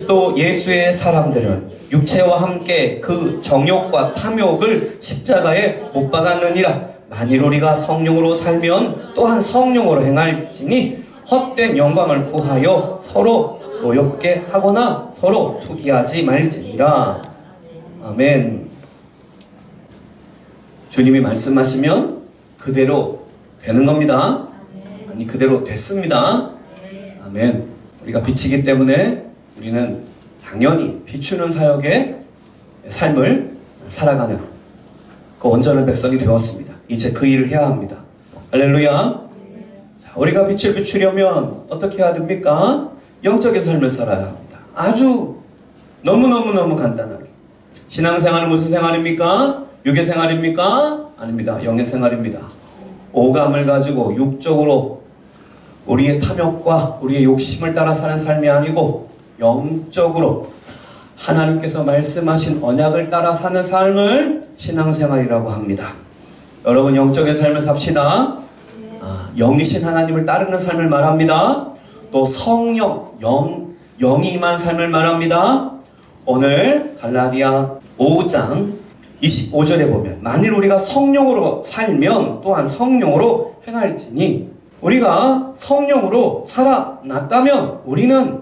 또 예수의 사람들은 육체와 함께 그 정욕과 탐욕을 십자가에 못 박았느니라. 만일 우리가 성령으로 살면 또한 성령으로 행할지니 헛된 영광을 구하여 서로 노엽게 하거나 서로 투기하지 말지니라. 아멘. 주님이 말씀하시면 그대로 되는 겁니다. 아니, 그대로 됐습니다. 아멘. 우리가 빛이기 때문에 우리는 당연히 비추는 사역의 삶을 살아가는 그 온전한 백성이 되었습니다. 이제 그 일을 해야 합니다. 할렐루야. 자, 우리가 빛을 비추려면 어떻게 해야 됩니까? 영적인 삶을 살아야 합니다. 아주 너무너무 간단하게. 신앙생활은 무슨 생활입니까? 육의 생활입니까? 아닙니다. 영의 생활입니다. 오감을 가지고 육적으로 우리의 탐욕과 우리의 욕심을 따라 사는 삶이 아니고 영적으로 하나님께서 말씀하신 언약을 따라 사는 삶을 신앙생활이라고 합니다. 여러분, 영적인 삶을 삽시다. 영이신 하나님을 따르는 삶을 말합니다. 또 성령, 영이 임한 삶을 말합니다. 오늘 갈라디아 5장 25절에 보면 만일 우리가 성령으로 살면 또한 성령으로 행할지니, 우리가 성령으로 살아났다면 우리는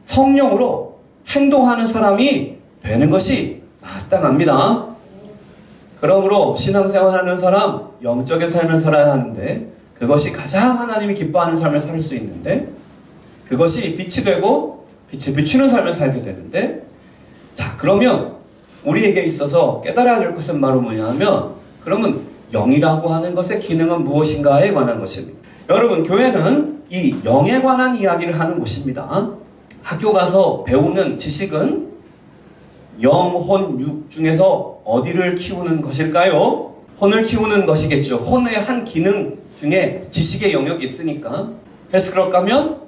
성령으로 행동하는 사람이 되는 것이 마땅합니다. 그러므로 신앙생활하는 사람, 영적인 삶을 살아야 하는데, 그것이 가장 하나님이 기뻐하는 삶을 살 수 있는데, 그것이 빛이 되고 빛을 비추는 삶을 살게 되는데, 자, 그러면 우리에게 있어서 깨달아야 될 것은 바로 뭐냐면, 그러면 영이라고 하는 것의 기능은 무엇인가에 관한 것입니다. 여러분, 교회는 이 영에 관한 이야기를 하는 곳입니다. 학교 가서 배우는 지식은 영, 혼, 육 중에서 어디를 키우는 것일까요? 혼을 키우는 것이겠죠. 혼의 한 기능 중에 지식의 영역이 있으니까 헬스클럽 가면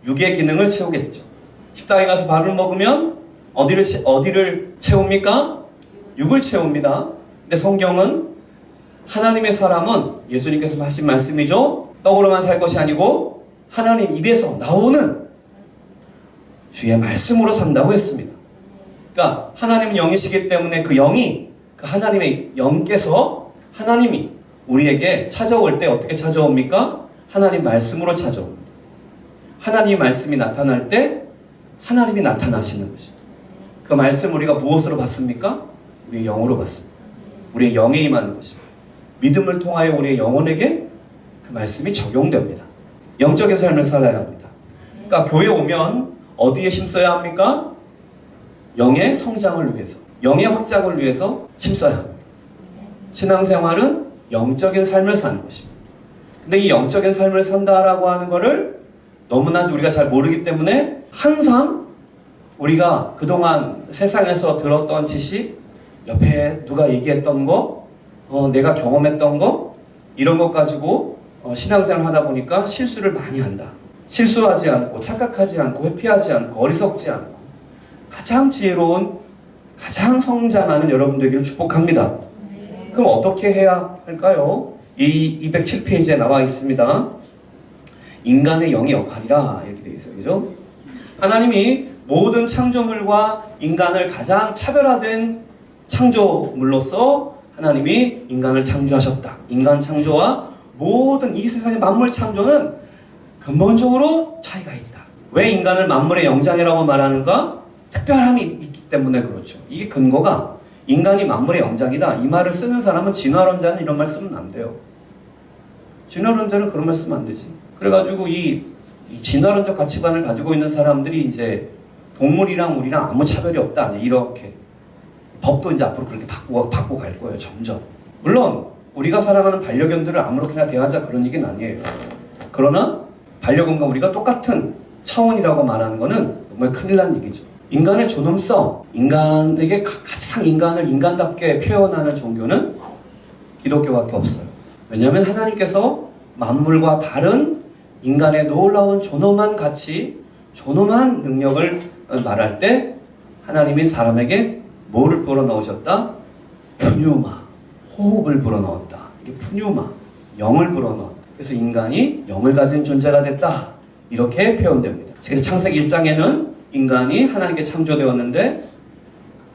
육의 기능을 채우겠죠. 식당에 가서 밥을 먹으면 어디를 채웁니까? 육을 채웁니다. 근데 성경은 하나님의 사람은 예수님께서 하신 말씀이죠. 떡으로만 살 것이 아니고 하나님 입에서 나오는 주의 말씀으로 산다고 했습니다. 그러니까 하나님은 영이시기 때문에 그 영이, 그 하나님의 영께서 하나님이 우리에게 찾아올 때 어떻게 찾아옵니까? 하나님 말씀으로 찾아옵니다. 하나님 말씀이 나타날 때 하나님이 나타나시는 것입니다. 그 말씀 우리가 무엇으로 받습니까? 우리의 영으로 받습니다. 우리의 영에 임하는 것입니다. 믿음을 통하여 우리의 영혼에게 그 말씀이 적용됩니다. 영적인 삶을 살아야 합니다. 그러니까 교회 오면 어디에 힘써야 합니까? 영의 성장을 위해서, 영의 확장을 위해서 힘써야 합니다. 신앙생활은 영적인 삶을 사는 것입니다. 근데 이 영적인 삶을 산다라고 하는 것을 너무나 우리가 잘 모르기 때문에 항상 우리가 그동안 세상에서 들었던 지식, 옆에 누가 얘기했던 거, 내가 경험했던 거, 이런 것 가지고 신앙생활을 하다 보니까 실수를 많이 한다. 실수하지 않고 착각하지 않고 회피하지 않고 어리석지 않고 가장 지혜로운, 가장 성장하는 여러분 되기를 축복합니다. 그럼 어떻게 해야 할까요? 이 207페이지에 나와 있습니다. 인간의 영의 역할이라 이렇게 되어 있어요. 그죠? 하나님이 모든 창조물과 인간을 가장 차별화된 창조물로서 하나님이 인간을 창조하셨다. 인간 창조와 모든 이 세상의 만물 창조는 근본적으로 차이가 있다. 왜 인간을 만물의 영장이라고 말하는가? 특별함이 있기 때문에 그렇죠. 이게 근거가 인간이 만물의 영장이다. 이 말을 쓰는 사람은 진화론자는 이런 말 쓰면 안 돼요. 진화론자는 그런 말 쓰면 안 되지. 그래가지고 이 진화론적 가치관을 가지고 있는 사람들이 이제 동물이랑 우리랑 아무 차별이 없다. 이제 이렇게. 법도 이제 앞으로 그렇게 바꾸고 갈 거예요. 점점. 물론 우리가 사랑하는 반려견들을 아무렇게나 대하자 그런 얘기는 아니에요. 그러나 반려견과 우리가 똑같은 차원이라고 말하는 거는 정말 큰일 난 얘기죠. 인간의 존엄성, 인간에게 가장 인간을 인간답게 표현하는 종교는 기독교밖에 없어요. 왜냐하면 하나님께서 만물과 다른 인간의 놀라운 존엄한 가치, 존엄한 능력을 말할 때 하나님이 사람에게 뭐를 불어넣으셨다? 푸뉴마, 호흡을 불어넣었다. 이게 푸뉴마, 영을 불어넣었다. 그래서 인간이 영을 가진 존재가 됐다. 이렇게 표현됩니다. 그래서 창세기 1장에는 인간이 하나님께 창조되었는데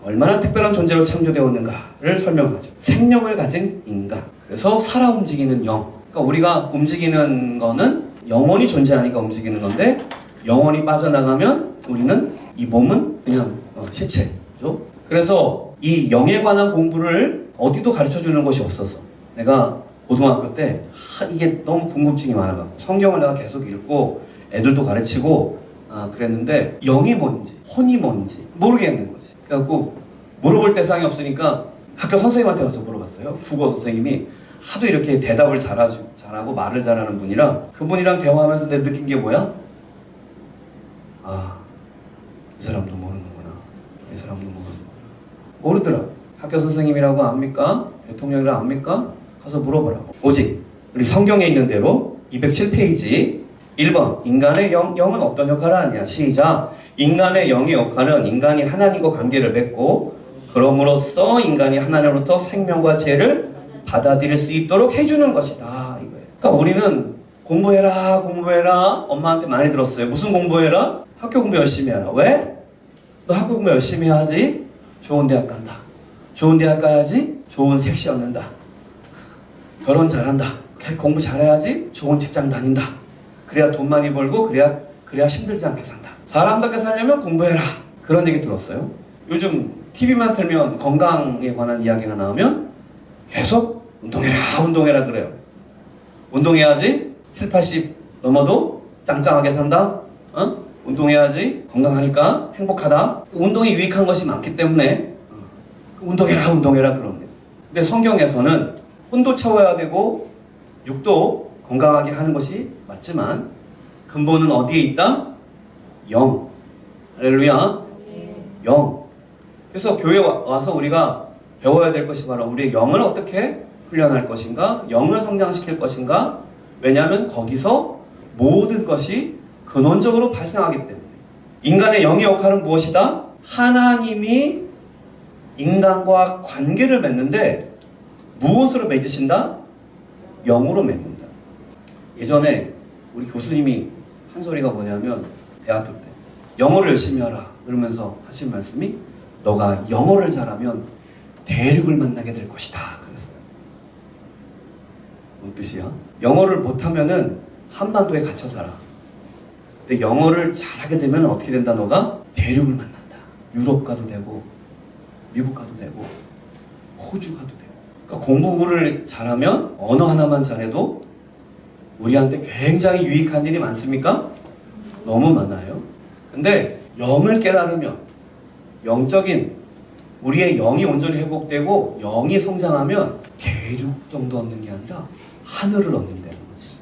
얼마나 특별한 존재로 창조되었는가를 설명하죠. 생명을 가진 인간. 그래서 살아 움직이는 영. 그러니까 우리가 움직이는 거는 영혼이 존재하니까 움직이는 건데 영혼이 빠져나가면 우리는 이 몸은 그냥 시체. 그죠? 그래서 이 영에 관한 공부를 어디도 가르쳐주는 것이 없어서 내가 고등학교 때 이게 너무 궁금증이 많아가지고 성경을 내가 계속 읽고 애들도 가르치고 그랬는데 영이 뭔지 혼이 뭔지 모르겠는 거지. 그래갖고 물어볼 대상이 없으니까 학교 선생님한테 가서 물어봤어요. 국어 선생님이 하도 이렇게 대답을 잘하고 말을 잘하는 분이라 그분이랑 대화하면서 내가 느낀 게 뭐야? 이 사람도 모르는구나. 이 사람도 모르는구나. 모르더라. 학교 선생님이라고 압니까? 대통령이라고 압니까? 가서 물어보라고. 오직 우리 성경에 있는 대로 207페이지 1번 인간의 영은 어떤 역할을 하냐. 시작. 인간의 영의 역할은 인간이 하나님과 관계를 맺고 그럼으로써 인간이 하나님으로부터 생명과 지혜를 받아들일 수 있도록 해주는 것이다. 이거예요. 그러니까 우리는 공부해라 엄마한테 많이 들었어요. 무슨 공부해라? 학교 공부 열심히 하라. 왜? 너 학교 공부 열심히 해야지 좋은 대학 간다. 좋은 대학 가야지 좋은 섹시 얻는다. 결혼 잘한다. 공부 잘해야지 좋은 직장 다닌다. 그래야 돈 많이 벌고 그래야 힘들지 않게 산다. 사람답게 살려면 공부해라. 그런 얘기 들었어요. 요즘 TV만 틀면 건강에 관한 이야기가 나오면 계속 운동해라 그래요. 운동해야지 7, 80 넘어도 짱짱하게 산다. 운동해야지 건강하니까 행복하다. 운동이 유익한 것이 많기 때문에 운동해라 그럽니다. 근데 성경에서는 혼도 채워야 되고 육도 건강하게 하는 것이 맞지만 근본은 어디에 있다? 영. 할렐루야. 영. 그래서 교회에 와서 우리가 배워야 될 것이 바로 우리의 영을 어떻게 훈련할 것인가, 영을 성장시킬 것인가. 왜냐하면 거기서 모든 것이 근원적으로 발생하기 때문에. 인간의 영의 역할은 무엇이다? 하나님이 인간과 관계를 맺는데 무엇으로 맺으신다? 영으로 맺는다. 예전에 우리 교수님이 한 소리가 뭐냐면 대학교 때 영어를 열심히 하라 그러면서 하신 말씀이 너가 영어를 잘하면 대륙을 만나게 될 것이다 그랬어요. 뭔 뜻이야? 영어를 못하면은 한반도에 갇혀 살아. 근데 영어를 잘하게 되면 어떻게 된다? 너가 대륙을 만난다. 유럽 가도 되고 미국 가도 되고 호주 가도 되고. 그러니까 공부를 잘하면 언어 하나만 잘해도 우리한테 굉장히 유익한 일이 많습니까? 너무 많아요. 근데 영을 깨달으면 영적인 우리의 영이 온전히 회복되고 영이 성장하면 대륙 정도 얻는 게 아니라 하늘을 얻는다는 거지.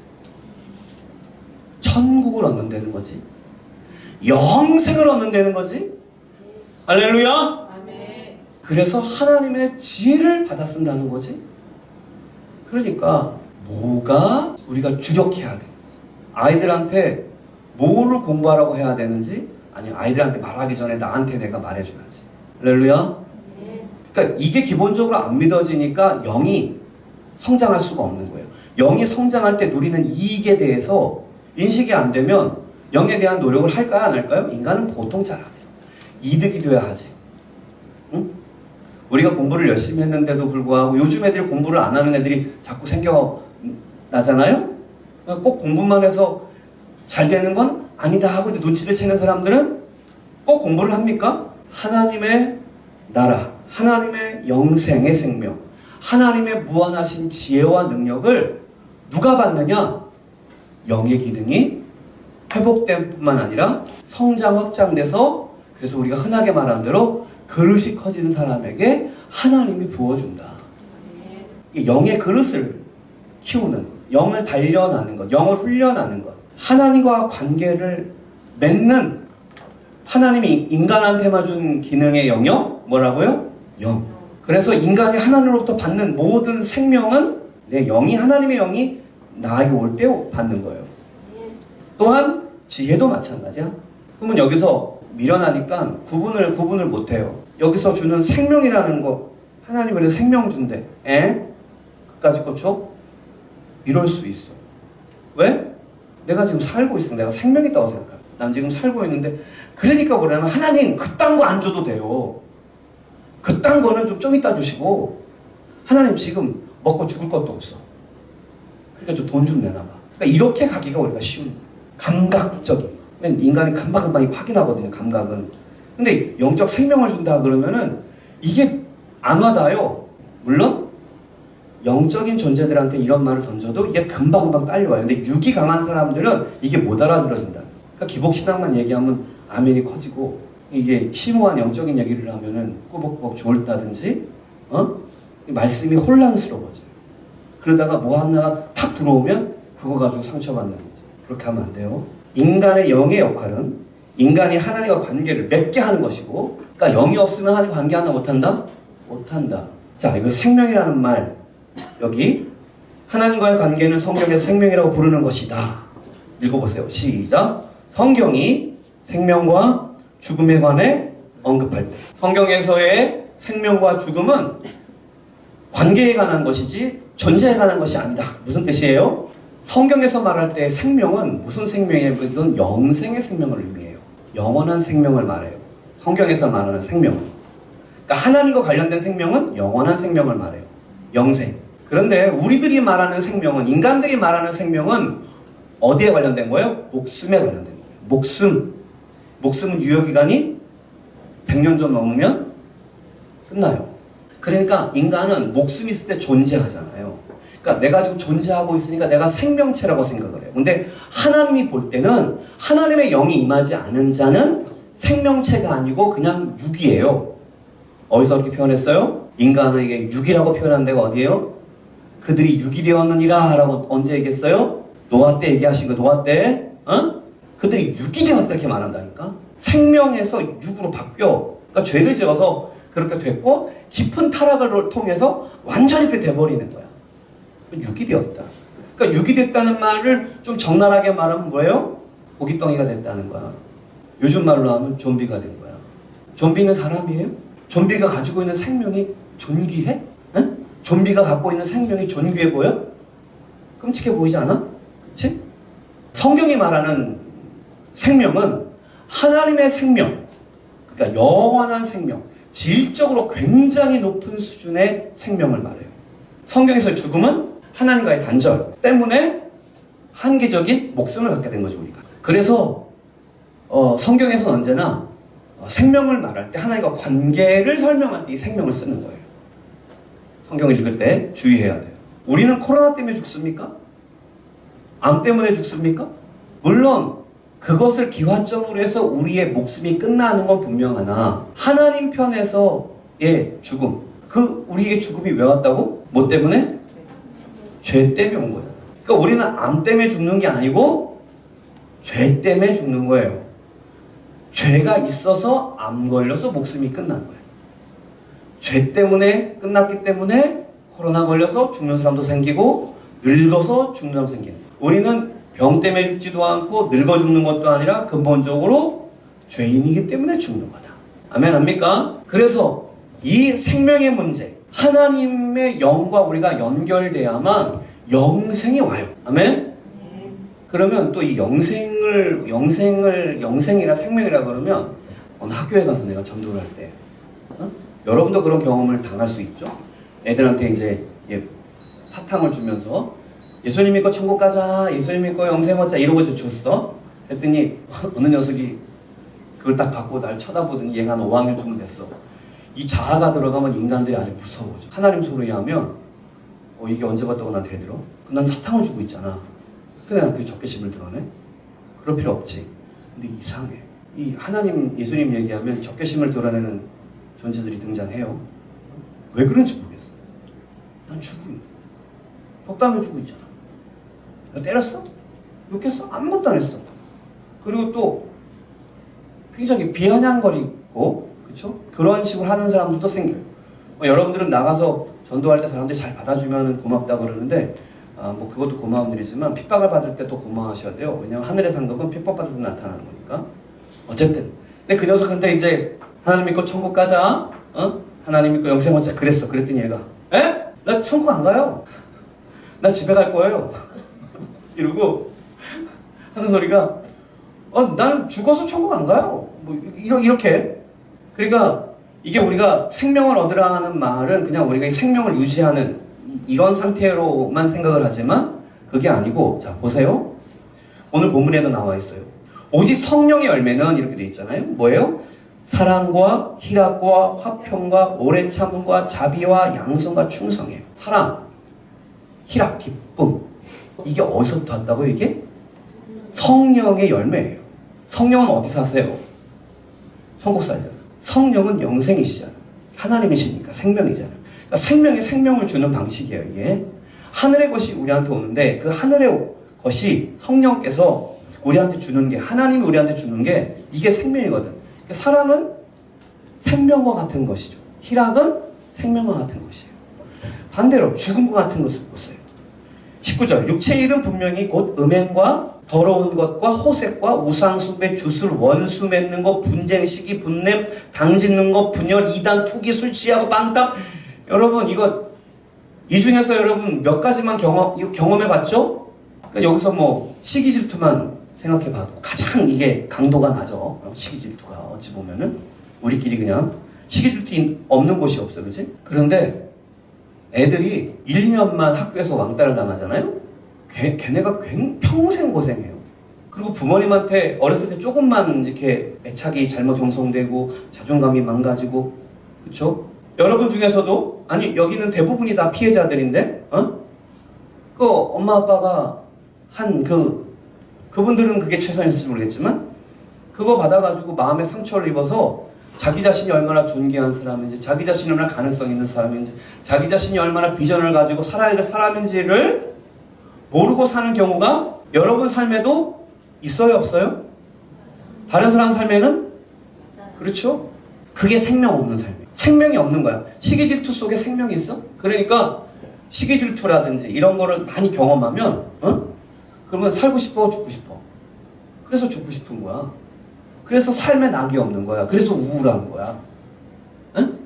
천국을 얻는다는 거지. 영생을 얻는다는 거지. 할렐루야. 그래서 하나님의 지혜를 받아 쓴다는 거지. 그러니까 뭐가 우리가 주력해야 되는지, 아이들한테 뭐를 공부하라고 해야 되는지, 아니면 아이들한테 말하기 전에 나한테 내가 말해줘야지. 할렐루야. 그러니까 이게 기본적으로 안 믿어지니까 영이 성장할 수가 없는 거예요. 영이 성장할 때 누리는 이익에 대해서 인식이 안 되면 영에 대한 노력을 할까요? 안 할까요? 인간은 보통 잘 안 해요. 이득이 돼야 하지. 응? 우리가 공부를 열심히 했는데도 불구하고 요즘 애들이 공부를 안 하는 애들이 자꾸 생겨나잖아요? 꼭 공부만 해서 잘 되는 건 아니다 하고 눈치를 채는 사람들은 꼭 공부를 합니까? 하나님의 나라, 하나님의 영생의 생명, 하나님의 무한하신 지혜와 능력을 누가 받느냐? 영의 기능이 회복된 뿐만 아니라 성장 확장돼서, 그래서 우리가 흔하게 말하는 대로 그릇이 커진 사람에게 하나님이 부어준다. 영의 그릇을 키우는 것, 영을 단련하는 것, 영을 훈련하는 것, 하나님과 관계를 맺는, 하나님이 인간한테만 준 기능의 영역, 뭐라고요? 영. 그래서 인간이 하나님으로부터 받는 모든 생명은 내 영이, 하나님의 영이 나에게 올 때 받는 거예요. 또한 지혜도 마찬가지야. 그러면 여기서 미련하니까 구분을 못해요. 여기서 주는 생명이라는 거, 하나님 그래서 생명 준대. 그까짓 거 줘? 이럴 수 있어. 왜? 내가 지금 살고 있어. 내가 생명 있다고 생각해. 난 지금 살고 있는데. 그러니까 뭐냐면 하나님 그딴 거 안 줘도 돼요. 그딴 거는 좀 이따 주시고, 하나님 지금 먹고 죽을 것도 없어. 그러니까 좀 돈 좀 내놔봐. 그러니까 이렇게 가기가 우리가 쉬운 거예요. 감각적인 거. 인간이 금방금방 확인하거든요, 감각은. 근데 영적 생명을 준다 그러면은 이게 안 와닿아요. 물론 영적인 존재들한테 이런 말을 던져도 이게 금방금방 딸려와요. 근데 육이 강한 사람들은 이게 못 알아들어진다. 그러니까 기복신앙만 얘기하면 아멘이 커지고, 이게 심오한 영적인 얘기를 하면은 꾸벅꾸벅 졸다든지 말씀이 혼란스러워져요. 그러다가 뭐 하나 탁 들어오면 그거 가지고 상처받는 거지. 그렇게 하면 안 돼요. 인간의 영의 역할은 인간이 하나님과 관계를 맺게 하는 것이고, 그러니까 영이 없으면 하나님과 관계하나 못한다? 못한다. 자, 이거 생명이라는 말, 여기 하나님과의 관계는 성경에서 생명이라고 부르는 것이다. 읽어보세요. 시작. 성경이 생명과 죽음에 관해 언급할 때, 성경에서의 생명과 죽음은 관계에 관한 것이지 존재에 관한 것이 아니다. 무슨 뜻이에요? 성경에서 말할 때 생명은 무슨 생명이에요? 이건 영생의 생명을 의미해요. 영원한 생명을 말해요. 성경에서 말하는 생명은. 그러니까 하나님과 관련된 생명은 영원한 생명을 말해요. 영생. 그런데 우리들이 말하는 생명은, 인간들이 말하는 생명은 어디에 관련된 거예요? 목숨에 관련된 거예요. 목숨은 유효기간이 100년 좀 넘으면 끝나요. 그러니까 인간은 목숨이 있을 때 존재하잖아요. 그러니까 내가 지금 존재하고 있으니까 내가 생명체라고 생각을 해요. 근데 하나님이 볼 때는 하나님의 영이 임하지 않은 자는 생명체가 아니고 그냥 육이에요. 어디서 그렇게 표현했어요? 인간에게 육이라고 표현한 데가 어디예요? 그들이 육이 되었느니라 라고 언제 얘기했어요? 노아 때 얘기하신 거. 노아 때 그들이 육이 되었다 이렇게 말한다니까. 생명에서 육으로 바뀌어. 그러니까 죄를 지어서 그렇게 됐고, 깊은 타락을 통해서 완전히 그렇게 돼버리는 거야. 육이 되었다. 그러니까 육이 됐다는 말을 좀 적나라하게 말하면 뭐예요? 고깃덩이가 됐다는 거야. 요즘 말로 하면 좀비가 된 거야. 좀비는 사람이에요? 좀비가 가지고 있는 생명이 존귀해? 응? 좀비가 갖고 있는 생명이 존귀해 보여? 끔찍해 보이지 않아? 그치? 성경이 말하는 생명은 하나님의 생명, 그러니까 영원한 생명, 질적으로 굉장히 높은 수준의 생명을 말해요. 성경에서의 죽음은 하나님과의 단절 때문에 한계적인 목숨을 갖게 된 거죠, 우리가. 그래서 성경에서는 언제나 생명을 말할 때, 하나님과 관계를 설명할 때 이 생명을 쓰는 거예요. 성경을 읽을 때 주의해야 돼요. 우리는 코로나 때문에 죽습니까? 암 때문에 죽습니까? 물론 그것을 기화점으로 해서 우리의 목숨이 끝나는 건 분명하나, 하나님 편에서의 죽음, 우리에게 죽음이 왜 왔다고? 뭐 때문에? 죄 때문에 온 거잖아. 그러니까 우리는 암 때문에 죽는 게 아니고 죄 때문에 죽는 거예요. 죄가 있어서 암 걸려서 목숨이 끝난 거예요. 죄 때문에 끝났기 때문에 코로나 걸려서 죽는 사람도 생기고, 늙어서 죽는 사람 생기는 거예요. 우리는 병 때문에 죽지도 않고 늙어 죽는 것도 아니라 근본적으로 죄인이기 때문에 죽는 거다. 아멘 합니까? 그래서 이 생명의 문제, 하나님의 영과 우리가 연결돼야만 영생이 와요. 아멘? 그러면 또 이 영생이라 생명이라 그러면 어느 학교에 가서 내가 전도를 할 때, 여러분도 그런 경험을 당할 수 있죠. 애들한테 이제 사탕을 주면서 예수님 믿고 천국 가자, 예수님 믿고 영생 얻자 이러고 줬어. 그랬더니 어느 녀석이 그걸 딱 받고 날 쳐다보더니 얘가 한 5학년 정도 됐어. 이 자아가 들어가면 인간들이 아주 무서워져. 하나님 소리 하면 이게 언제 봤다고 난 대들어? 난 사탕을 주고 있잖아. 근데 나한테 적개심을 드러내? 그럴 필요 없지. 근데 이상해. 이 하나님, 예수님 얘기하면 적개심을 드러내는 존재들이 등장해요. 왜 그런지 모르겠어. 난 주고 있는 거야. 덕담해주고 있잖아. 나 때렸어? 욕했어? 아무것도 안 했어. 그리고 또 굉장히 비아냥거리고, 그쵸? 그런 식으로 하는 사람들도 생겨요. 여러분들은 나가서 전도할 때 사람들이 잘 받아주면 고맙다 그러는데, 뭐 그것도 고마운 일이지만 핍박을 받을 때 더 고마워하셔야 돼요. 왜냐면 하늘의 상급은 핍박받을 때 나타나는 거니까. 어쨌든. 근데 그 녀석한테 이제 하나님 믿고 천국 가자, 하나님 믿고 영생 얻자 그랬어. 그랬더니 얘가, 에? 나 천국 안 가요. 나 집에 갈 거예요. 이러고 하는 소리가, 나는 죽어서 천국 안 가요. 뭐 이렇게. 그러니까 이게 우리가 생명을 얻으라 하는 말은 그냥 우리가 이 생명을 유지하는 이런 상태로만 생각을 하지만 그게 아니고, 자 보세요. 오늘 본문에도 나와 있어요. 오직 성령의 열매는 이렇게 돼 있잖아요. 뭐예요? 사랑과 희락과 화평과 오래 참음과 자비와 양선과 충성이에요. 사랑, 희락, 기쁨. 이게 어디서부터 왔다고요? 이게 성령의 열매예요. 성령은 어디 사세요? 천국 살잖아요. 성령은 영생이시잖아요. 하나님이시니까 생명이잖아요. 그러니까 생명이 생명을 주는 방식이에요. 이게 하늘의 것이 우리한테 오는데 그 하늘의 것이 성령께서 우리한테 주는 게, 하나님이 우리한테 주는 게 이게 생명이거든. 그러니까 사랑은 생명과 같은 것이죠. 희락은 생명과 같은 것이에요. 반대로 죽음과 같은 것을 보세요. 19절 육체의 일은 분명히 곧 음행과 더러운 것과 호색과 우상숭배, 주술, 원수 맺는 것, 분쟁, 시기, 분냄, 당짓는 것, 분열, 이단, 투기, 술 취하고 빵땅. 여러분 이거 이 중에서 여러분 몇 가지만 경험해 봤죠? 그러니까 여기서 뭐 시기 질투만 생각해 봐도 가장 이게 강도가 나죠. 시기 질투가 어찌 보면은 우리끼리 그냥 시기 질투 없는 곳이 없어, 그치? 그런데 애들이 1, 2년만 학교에서 왕따를 당하잖아요. 걔네가 평생 고생해요. 그리고 부모님한테 어렸을 때 조금만 이렇게 애착이 잘못 형성되고 자존감이 망가지고, 그쵸? 여러분 중에서도, 아니 여기는 대부분이 다 피해자들인데, 그 엄마 아빠가 한 그분들은 그게 최선일지 모르겠지만 그거 받아가지고 마음에 상처를 입어서 자기 자신이 얼마나 존귀한 사람인지, 자기 자신이 얼마나 가능성 있는 사람인지, 자기 자신이 얼마나 비전을 가지고 살아야 될 사람인지를 모르고 사는 경우가 여러분 삶에도 있어요, 없어요? 다른 사람 삶에는? 그렇죠? 그게 생명 없는 삶이에요. 생명이 없는 거야. 시기질투 속에 생명이 있어? 그러니까 시기질투라든지 이런 거를 많이 경험하면 그러면 살고 싶어, 죽고 싶어. 그래서 죽고 싶은 거야. 그래서 삶에 낙이 없는 거야. 그래서 우울한 거야. 응?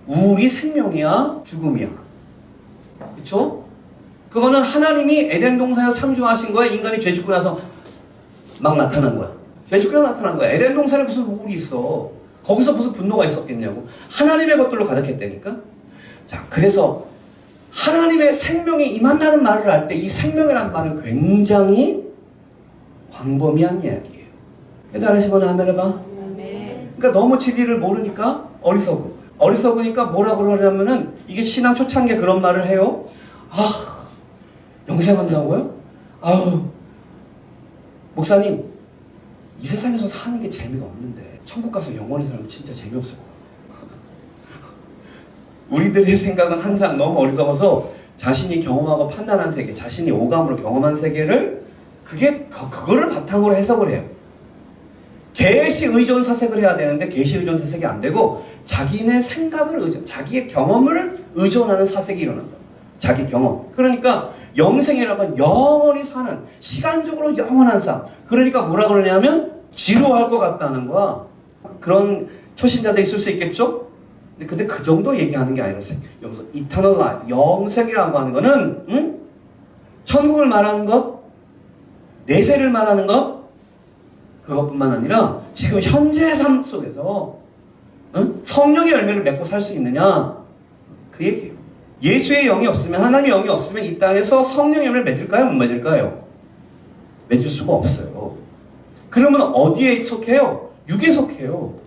우울이 생명이야, 죽음이야. 그렇죠? 그거는 하나님이 에덴 동산에서 창조하신 거야. 인간이 죄 짓고 나서 막 나타난 거야. 죄 짓고 나서 나타난 거야. 에덴 동산에 무슨 우울이 있어. 거기서 무슨 분노가 있었겠냐고. 하나님의 것들로 가득했다니까. 자, 그래서 하나님의 생명이 임한다는 말을 할 때 이 생명이라는 말은 굉장히 광범위한 이야기예요. 깨달으시면 아멘 해봐. 그러니까 너무 진리를 모르니까 어리석으니까 뭐라 그러냐면은 이게 신앙 초창기에 그런 말을 해요. 영생한다고요? 목사님, 이 세상에서 사는 게 재미가 없는데 천국 가서 영원히 살면 진짜 재미없을 것 같아요. 우리들의 생각은 항상 너무 어리석어서 자신이 경험하고 판단한 세계, 자신이 오감으로 경험한 세계를 그거를 바탕으로 해석을 해요. 계시 의존 사색을 해야 되는데 계시 의존 사색이 안 되고 자기네 생각을 자기의 경험을 의존하는 사색이 일어난다. 자기 경험. 그러니까 영생이라고 하면 영원히 사는, 시간적으로 영원한 삶. 그러니까 뭐라 그러냐면 지루할 것 같다는 거야. 그런 초신자들이 있을 수 있겠죠? 근데 그 정도 얘기하는 게 아니라 여기서 eternal life, 영생이라고 하는 거는 천국을 말하는 것, 내세를 말하는 것, 그것뿐만 아니라 지금 현재 삶 속에서 성령의 열매를 맺고 살 수 있느냐, 그 얘기예요. 예수의 영이 없으면, 하나님의 영이 없으면 이 땅에서 성령의 열매를 맺을까요? 못 맺을까요? 맺을 수가 없어요. 그러면 어디에 속해요? 육에 속해요.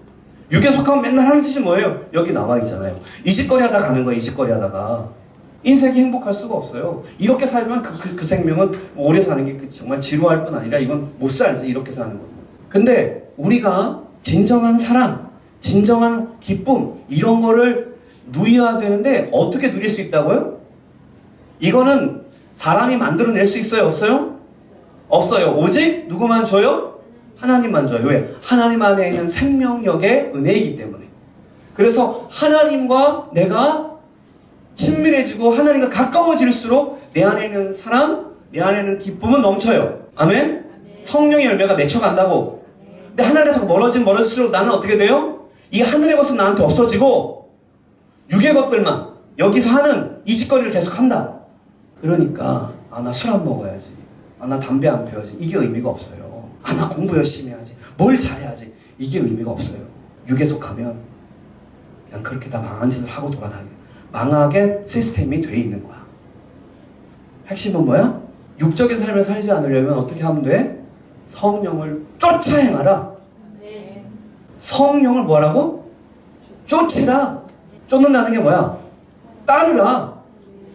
육에 속하면 맨날 하는 짓이 뭐예요? 여기 나와 있잖아요. 이 짓거리 하다가 가는 거예요. 이 짓거리 하다가. 인생이 행복할 수가 없어요. 이렇게 살면 그 생명은 오래 사는 게 정말 지루할 뿐 아니라 이건 못 살지, 이렇게 사는 거예요. 근데 우리가 진정한 사랑, 진정한 기쁨, 이런 거를 누려야 되는데 어떻게 누릴 수 있다고요? 이거는 사람이 만들어낼 수 있어요? 없어요? 없어요. 오직 누구만 줘요? 하나님만 줘요. 왜? 하나님 안에 있는 생명력의 은혜이기 때문에. 그래서 하나님과 내가 친밀해지고 하나님과 가까워질수록 내 안에 있는 사랑, 내 안에 있는 기쁨은 넘쳐요. 아멘? 성령의 열매가 맺혀간다고. 근데 하나님과 자꾸 멀어질수록 나는 어떻게 돼요? 이 하늘의 것은 나한테 없어지고 육의 것들만 여기서 하는 이 짓거리를 계속 한다. 그러니까 나 술 안 먹어야지, 나 담배 안 피워야지, 이게 의미가 없어요. 아, 나 공부 열심히 해야지. 뭘 잘해야지. 이게 의미가 없어요. 육에 속하면 그냥 그렇게 다 망한 짓을 하고 돌아다니는 망하게 시스템이 돼 있는 거야. 핵심은 뭐야? 육적인 삶을 살지 않으려면 어떻게 하면 돼? 성령을 쫓아 행하라. 성령을 뭐라고? 쫓으라. 쫓는다는 게 뭐야? 따르라.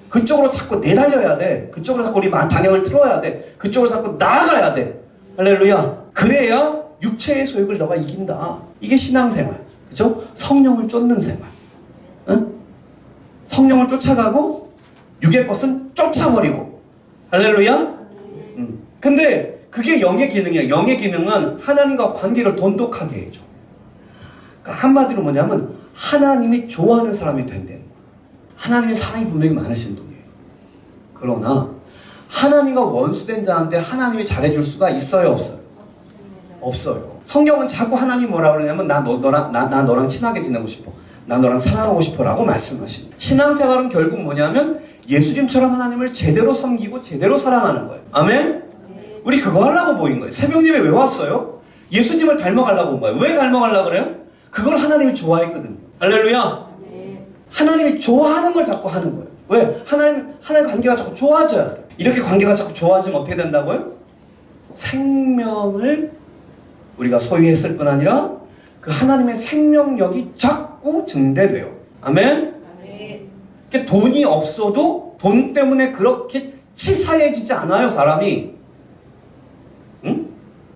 그쪽으로 자꾸 내달려야 돼. 그쪽으로 자꾸 우리 방향을 틀어야 돼. 그쪽으로 자꾸 나아가야 돼. 할렐루야. 그래야 육체의 소욕을 너가 이긴다. 이게 신앙생활. 그죠? 성령을 쫓는 생활. 응? 성령을 쫓아가고 육의 것은 쫓아버리고. 할렐루야. 근데 그게 영의 기능이야. 영의 기능은 하나님과 관계를 돈독하게 해줘. 그러니까 한마디로 뭐냐면 하나님이 좋아하는 사람이 된다는 거야. 하나님의 사랑이 분명히 많으신 분이에요. 그러나 하나님과 원수된 자한테 하나님이 잘해줄 수가 있어요, 없어요? 없어요. 성경은 자꾸 하나님 뭐라 그러냐면 나 너랑 친하게 지내고 싶어. 나 너랑 사랑하고 싶어 라고 말씀하십니다. 신앙생활은 결국 뭐냐면 예수님처럼 하나님을 제대로 섬기고 제대로 사랑하는 거예요. 아멘? 우리 그거 하려고 모인 거예요. 새벽 예배 왜 왔어요? 예수님을 닮아가려고 온 거예요. 왜 닮아가려고 그래요? 그걸 하나님이 좋아했거든요. 할렐루야. 하나님이 좋아하는 걸 자꾸 하는 거예요. 왜? 하나님 관계가 자꾸 좋아져야 돼. 이렇게 관계가 자꾸 좋아지면 어떻게 된다고요? 생명을 우리가 소유했을 뿐 아니라 그 하나님의 생명력이 자꾸 증대돼요. 아멘? 그러니까 돈이 없어도 돈 때문에 그렇게 치사해지지 않아요, 사람이. 응?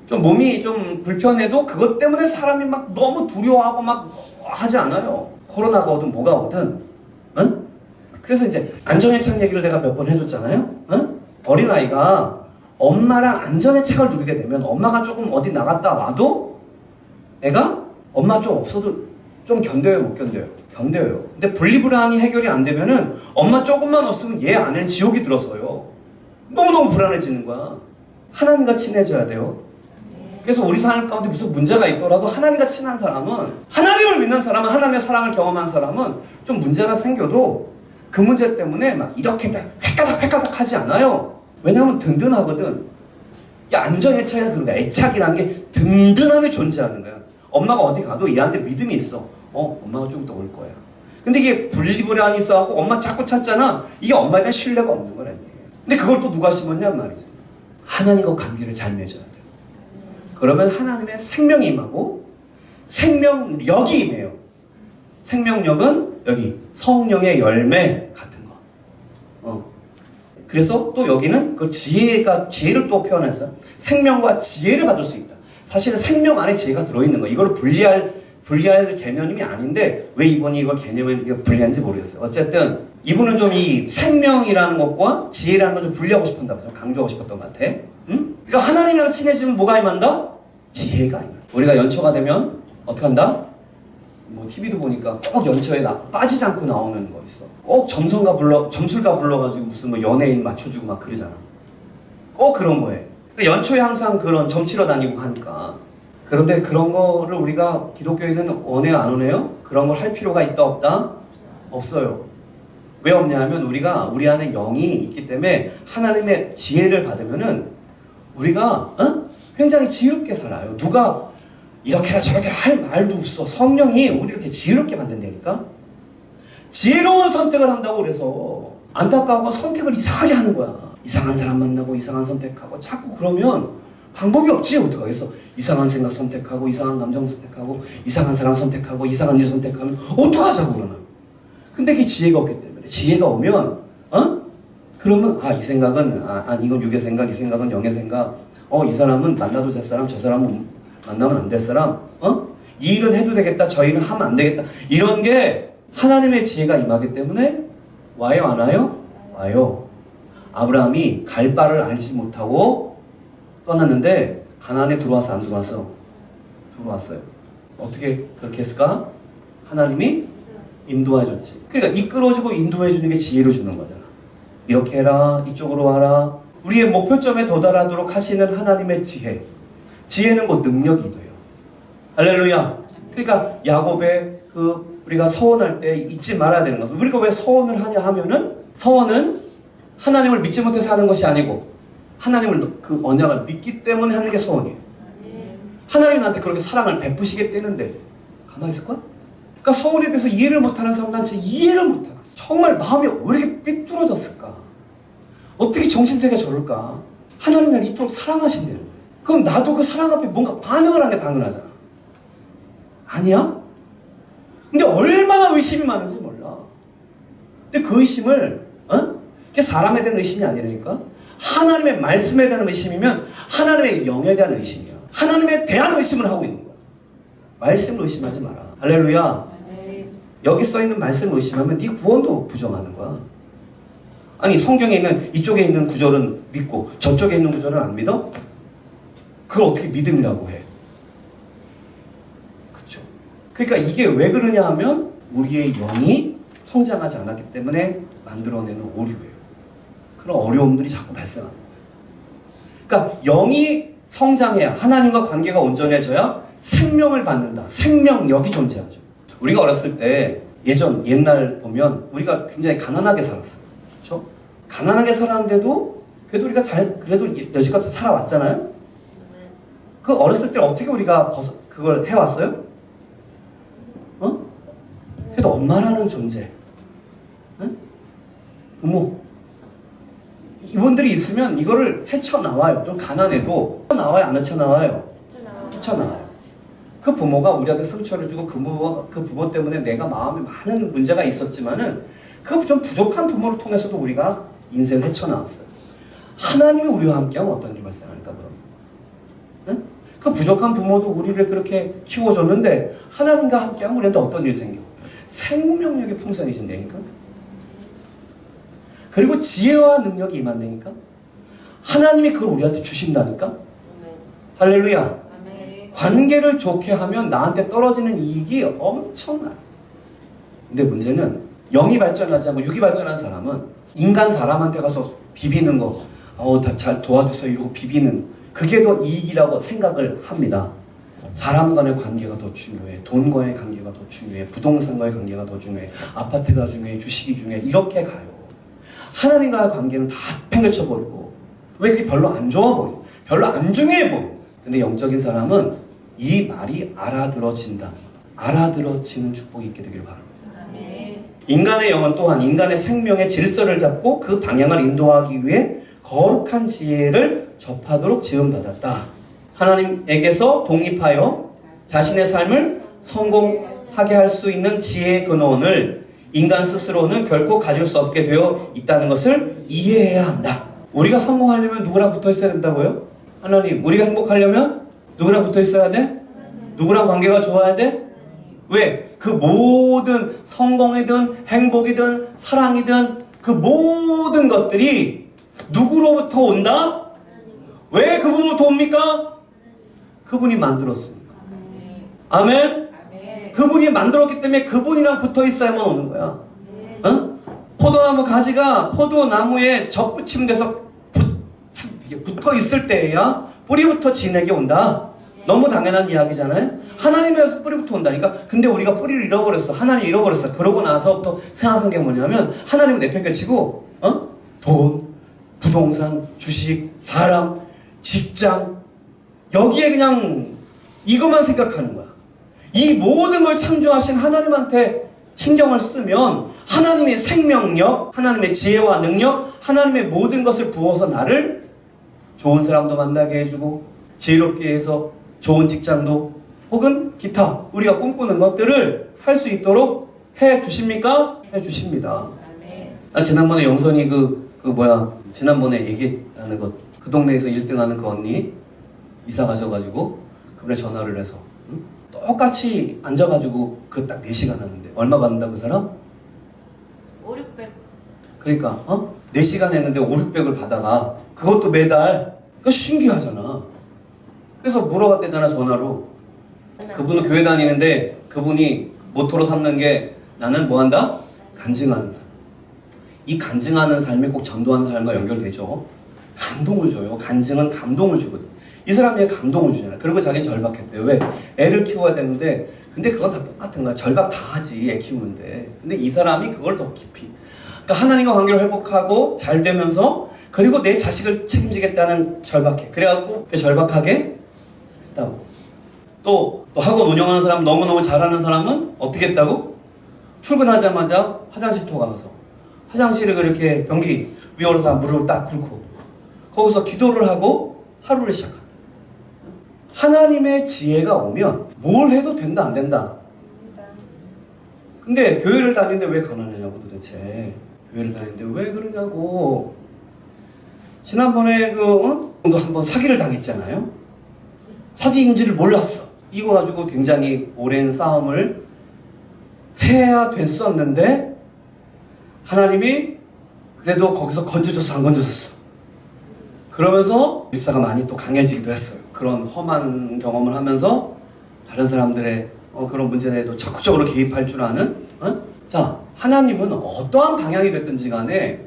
좀 몸이 좀 불편해도 그것 때문에 사람이 막 너무 두려워하고 막 하지 않아요. 코로나가 오든 뭐가 오든. 응? 그래서 이제 안전회착 얘기를 내가 몇 번 해줬잖아요. 응? 어린아이가 엄마랑 안전회착을 누리게 되면 엄마가 조금 어디 나갔다 와도 애가 엄마 좀 없어도 좀 견뎌요, 못 견뎌요? 견뎌요. 근데 분리불안이 해결이 안 되면은 엄마 조금만 없으면 얘 안에는 지옥이 들어서요. 너무너무 불안해지는 거야. 하나님과 친해져야 돼요. 그래서 우리 삶 가운데 무슨 문제가 있더라도 하나님과 친한 사람은, 하나님을 믿는 사람은, 하나님의 사랑을 경험한 사람은 좀 문제가 생겨도 그 문제 때문에 막 이렇게 획가닥 하지 않아요. 왜냐하면 든든하거든. 이 안전애착이 그런 거야. 애착이라는 게 든든함이 존재하는 거야. 엄마가 어디 가도 얘한테 믿음이 있어. 엄마가 좀 더 올 거야. 근데 이게 분리불안이 있어갖고 엄마 자꾸 찾잖아. 이게 엄마에 대한 신뢰가 없는 거라. 근데 그걸 또 누가 심었냔 말이지. 하나님과 관계를 잘 맺어야 돼. 그러면 하나님의 생명이 임하고 생명력이 임해요. 생명력은 여기 성령의 열매 같은 거. 그래서 또 여기는 그 지혜를 또 표현해서 생명과 지혜를 받을 수 있다. 사실은 생명 안에 지혜가 들어있는 거예요. 이걸 분리할 개념이 아닌데 왜 이분이 이걸 개념을 분리하는지 모르겠어요. 어쨌든 이분은 좀 이 생명이라는 것과 지혜라는 걸 좀 분리하고 싶었나 봐요. 강조하고 싶었던 것 같아. 응? 그러니까 하나님이랑 친해지면 뭐가 임한다? 지혜가 임한다. 우리가 연초가 되면 어떻게 한다? 뭐 TV도 보니까 꼭 연초에 빠지지 않고 나오는 거 있어. 꼭 점술가 불러가지고 무슨 뭐 연예인 맞춰주고 막 그러잖아. 꼭 그런 거에. 그러니까 연초에 항상 그런 점치러 다니고 하니까. 그런데 그런 거를 우리가 기독교인은 원해요, 안 원해요? 그런 걸 할 필요가 있다, 없다? 없어요. 왜 없냐 하면 우리가 우리 안에 영이 있기 때문에 하나님의 지혜를 받으면은 우리가 굉장히 지혜롭게 살아요. 누가 이렇게라 저렇게라 할 말도 없어. 성령이 우리 이렇게 지혜롭게 만든다니까. 지혜로운 선택을 한다고 그래서 안타까워서 선택을 이상하게 하는 거야. 이상한 사람 만나고 이상한 선택하고 자꾸 그러면 방법이 없지. 어떡하겠어. 이상한 생각 선택하고 이상한 감정 선택하고 이상한 사람 선택하고 이상한 일 선택하면 어떡하자고 그러면. 근데 그게 지혜가 없기 때문에. 지혜가 오면 그러면 이 생각은 이건 육의 생각, 이 생각은 영의 생각. 이 사람은 만나도 될 사람, 저 사람은 만나면 안 될 사람. 이 일은 해도 되겠다, 저 일은 하면 안 되겠다. 이런 게 하나님의 지혜가 임하기 때문에 와요, 안 와요? 와요. 아브라함이 갈 바를 알지 못하고 떠났는데 가나안에 들어와서 안 들어왔어? 들어왔어요. 어떻게 그렇게 했을까? 하나님이 인도해줬지. 그러니까 이끌어주고 인도해주는 게 지혜를 주는 거잖아. 이렇게 해라, 이쪽으로 와라. 우리의 목표점에 도달하도록 하시는 하나님의 지혜. 지혜는 곧 능력이 돼요. 할렐루야. 그러니까 야곱의 우리가 서원할 때 잊지 말아야 되는 것은, 우리가 왜 서원을 하냐 하면은 서원은 하나님을 믿지 못해서 하는 것이 아니고 하나님을 그 언약을 믿기 때문에 하는 게 서원이에요. 하나님이 나한테 그렇게 사랑을 베푸시겠다는데 가만히 있을 거야? 그러니까 서울에 대해서 이해를 못하는 사람들은 진짜 이해를 못하겠어. 정말 마음이 왜 이렇게 삐뚤어졌을까? 어떻게 정신세계가 저럴까? 하나님 날 이토록 사랑하신대는데 그럼 나도 그 사랑 앞에 뭔가 반응을 하는 게 당연하잖아. 아니야? 근데 얼마나 의심이 많은지 몰라. 근데 그 의심을 그게 사람에 대한 의심이 아니라니까. 하나님의 말씀에 대한 의심이면 하나님의 영에 대한 의심이야. 하나님에 대한 의심을 하고 있는 거야. 말씀을 의심하지 마라. 할렐루야. 여기 써있는 말씀을 의심하면 네 구원도 부정하는 거야. 아니 성경에 있는 이쪽에 있는 구절은 믿고 저쪽에 있는 구절은 안 믿어? 그걸 어떻게 믿음이라고 해? 그렇죠? 그러니까 이게 왜 그러냐 하면 우리의 영이 성장하지 않았기 때문에 만들어내는 오류예요. 그런 어려움들이 자꾸 발생하는 거예요. 그러니까 영이 성장해야 하나님과 관계가 온전해져야 생명을 받는다. 생명력이 존재하죠. 우리가 어렸을 때 옛날 보면 우리가 굉장히 가난하게 살았어요. 그렇죠? 가난하게 살았는데도 그래도 우리가 그래도 여지껏 살아왔잖아요. 그 어렸을 때 어떻게 우리가 그걸 해왔어요? 그래도 엄마라는 존재, 부모, 이분들이 있으면 이거를 헤쳐나와요. 좀 가난해도 나와요, 안 헤쳐나와요? 헤쳐나와요. 그 부모가 우리한테 상처를 주고 그 부모 때문에 내가 마음에 많은 문제가 있었지만은 그 좀 부족한 부모를 통해서도 우리가 인생을 헤쳐나왔어요. 하나님이 우리와 함께하면 어떤 일이 발생할까 그럼? 응? 그 부족한 부모도 우리를 그렇게 키워줬는데 하나님과 함께하면 우리한테 어떤 일이 생겨? 생명력이 풍성해진다니까? 그리고 지혜와 능력이 임한다니까? 하나님이 그걸 우리한테 주신다니까? 할렐루야. 관계를 좋게 하면 나한테 떨어지는 이익이 엄청나요. 근데 문제는 영이 발전하지 않고 육이 발전한 사람은 인간 사람한테 가서 비비는 거, 잘 도와주세요 이러고 비비는 그게 더 이익이라고 생각을 합니다. 사람 간의 관계가 더 중요해. 돈과의 관계가 더 중요해. 부동산과의 관계가 더 중요해. 아파트가 중요해. 주식이 중요해. 이렇게 가요. 하나님과의 관계는 다 팽개쳐버리고 왜 그게 별로 안 좋아 보여? 별로 안 중요해 보여. 근데 영적인 사람은 이 말이 알아들어진다. 알아들어지는 축복이 있게 되기를 바랍니다. 인간의 영은 또한 인간의 생명의 질서를 잡고 그 방향을 인도하기 위해 거룩한 지혜를 접하도록 지음받았다. 하나님에게서 독립하여 자신의 삶을 성공하게 할 수 있는 지혜의 근원을 인간 스스로는 결코 가질 수 없게 되어 있다는 것을 이해해야 한다. 우리가 성공하려면 누구랑 붙어 있어야 된다고요? 하나님, 우리가 행복하려면 누구랑 붙어 있어야 돼? 누구랑 관계가 좋아야 돼? 왜? 그 모든 성공이든 행복이든 사랑이든 그 모든 것들이 누구로부터 온다? 왜 그분으로부터 옵니까? 그분이 만들었습니다. 아멘? 그분이 만들었기 때문에 그분이랑 붙어 있어야만 오는 거야. 포도나무 가지가 포도나무에 접붙임돼서 붙어 있을 때에야 뿌리부터 진에게 온다. 너무 당연한 이야기잖아요. 하나님에서 뿌리부터 온다니까. 근데 우리가 뿌리를 잃어버렸어. 하나님 잃어버렸어. 그러고 나서부터 생각한 게 뭐냐면 하나님을 내팽개치고 돈, 부동산, 주식, 사람, 직장 여기에 그냥 이것만 생각하는 거야. 이 모든 걸 창조하신 하나님한테 신경을 쓰면 하나님의 생명력, 하나님의 지혜와 능력, 하나님의 모든 것을 부어서 나를 좋은 사람도 만나게 해주고 지혜롭게 해서 좋은 직장도 혹은 기타 우리가 꿈꾸는 것들을 할 수 있도록 해 주십니까? 해 주십니다. 지난번에 영선이 지난번에 얘기하는 것, 그 동네에서 1등하는 그 언니 이사 가셔가지고 그분에 전화를 해서 똑같이 앉아가지고 그 딱 4시간 하는데 얼마 받는다 그 사람? 500-600. 그러니까 4시간 했는데 500-600을 받아가. 그것도 매달. 그거 신기하잖아. 그래서 물어봤대잖아 전화로. 그분은 교회 다니는데 그분이 모토로 삼는 게 나는 뭐 한다? 간증하는 삶. 이 간증하는 삶이 꼭 전도하는 삶과 연결되죠. 감동을 줘요. 간증은 감동을 주거든. 이 사람이 감동을 주잖아. 그리고 자기는 절박했대. 왜? 애를 키워야 되는데 근데 그건 다 똑같은 거야. 절박 다 하지 애 키우는데. 근데 이 사람이 그걸 더 깊이. 그러니까 하나님과 관계를 회복하고 잘 되면서 그리고 내 자식을 책임지겠다는 절박해. 그래갖고 절박하게 했다고. 또 학원 운영하는 사람, 너무너무 잘하는 사람은 어떻게 했다고? 출근하자마자 화장실 가서 화장실에 그렇게 변기 위에 올라서 무릎을 딱 꿇고 거기서 기도를 하고 하루를 시작합니다. 하나님의 지혜가 오면 뭘 해도 된다 안 된다. 근데 교회를 다니는데 왜 가난하냐고 도대체. 교회를 다니는데 왜 그러냐고. 지난번에 너 한번 사기를 당했잖아요. 사기인지를 몰랐어. 이거 가지고 굉장히 오랜 싸움을 해야 됐었는데 하나님이 그래도 거기서 건져줬어 안 건져줬어. 그러면서 집사가 많이 또 강해지기도 했어요. 그런 험한 경험을 하면서 다른 사람들의 그런 문제에 대해서 적극적으로 개입할 줄 아는 자, 하나님은 어떠한 방향이 됐든지 간에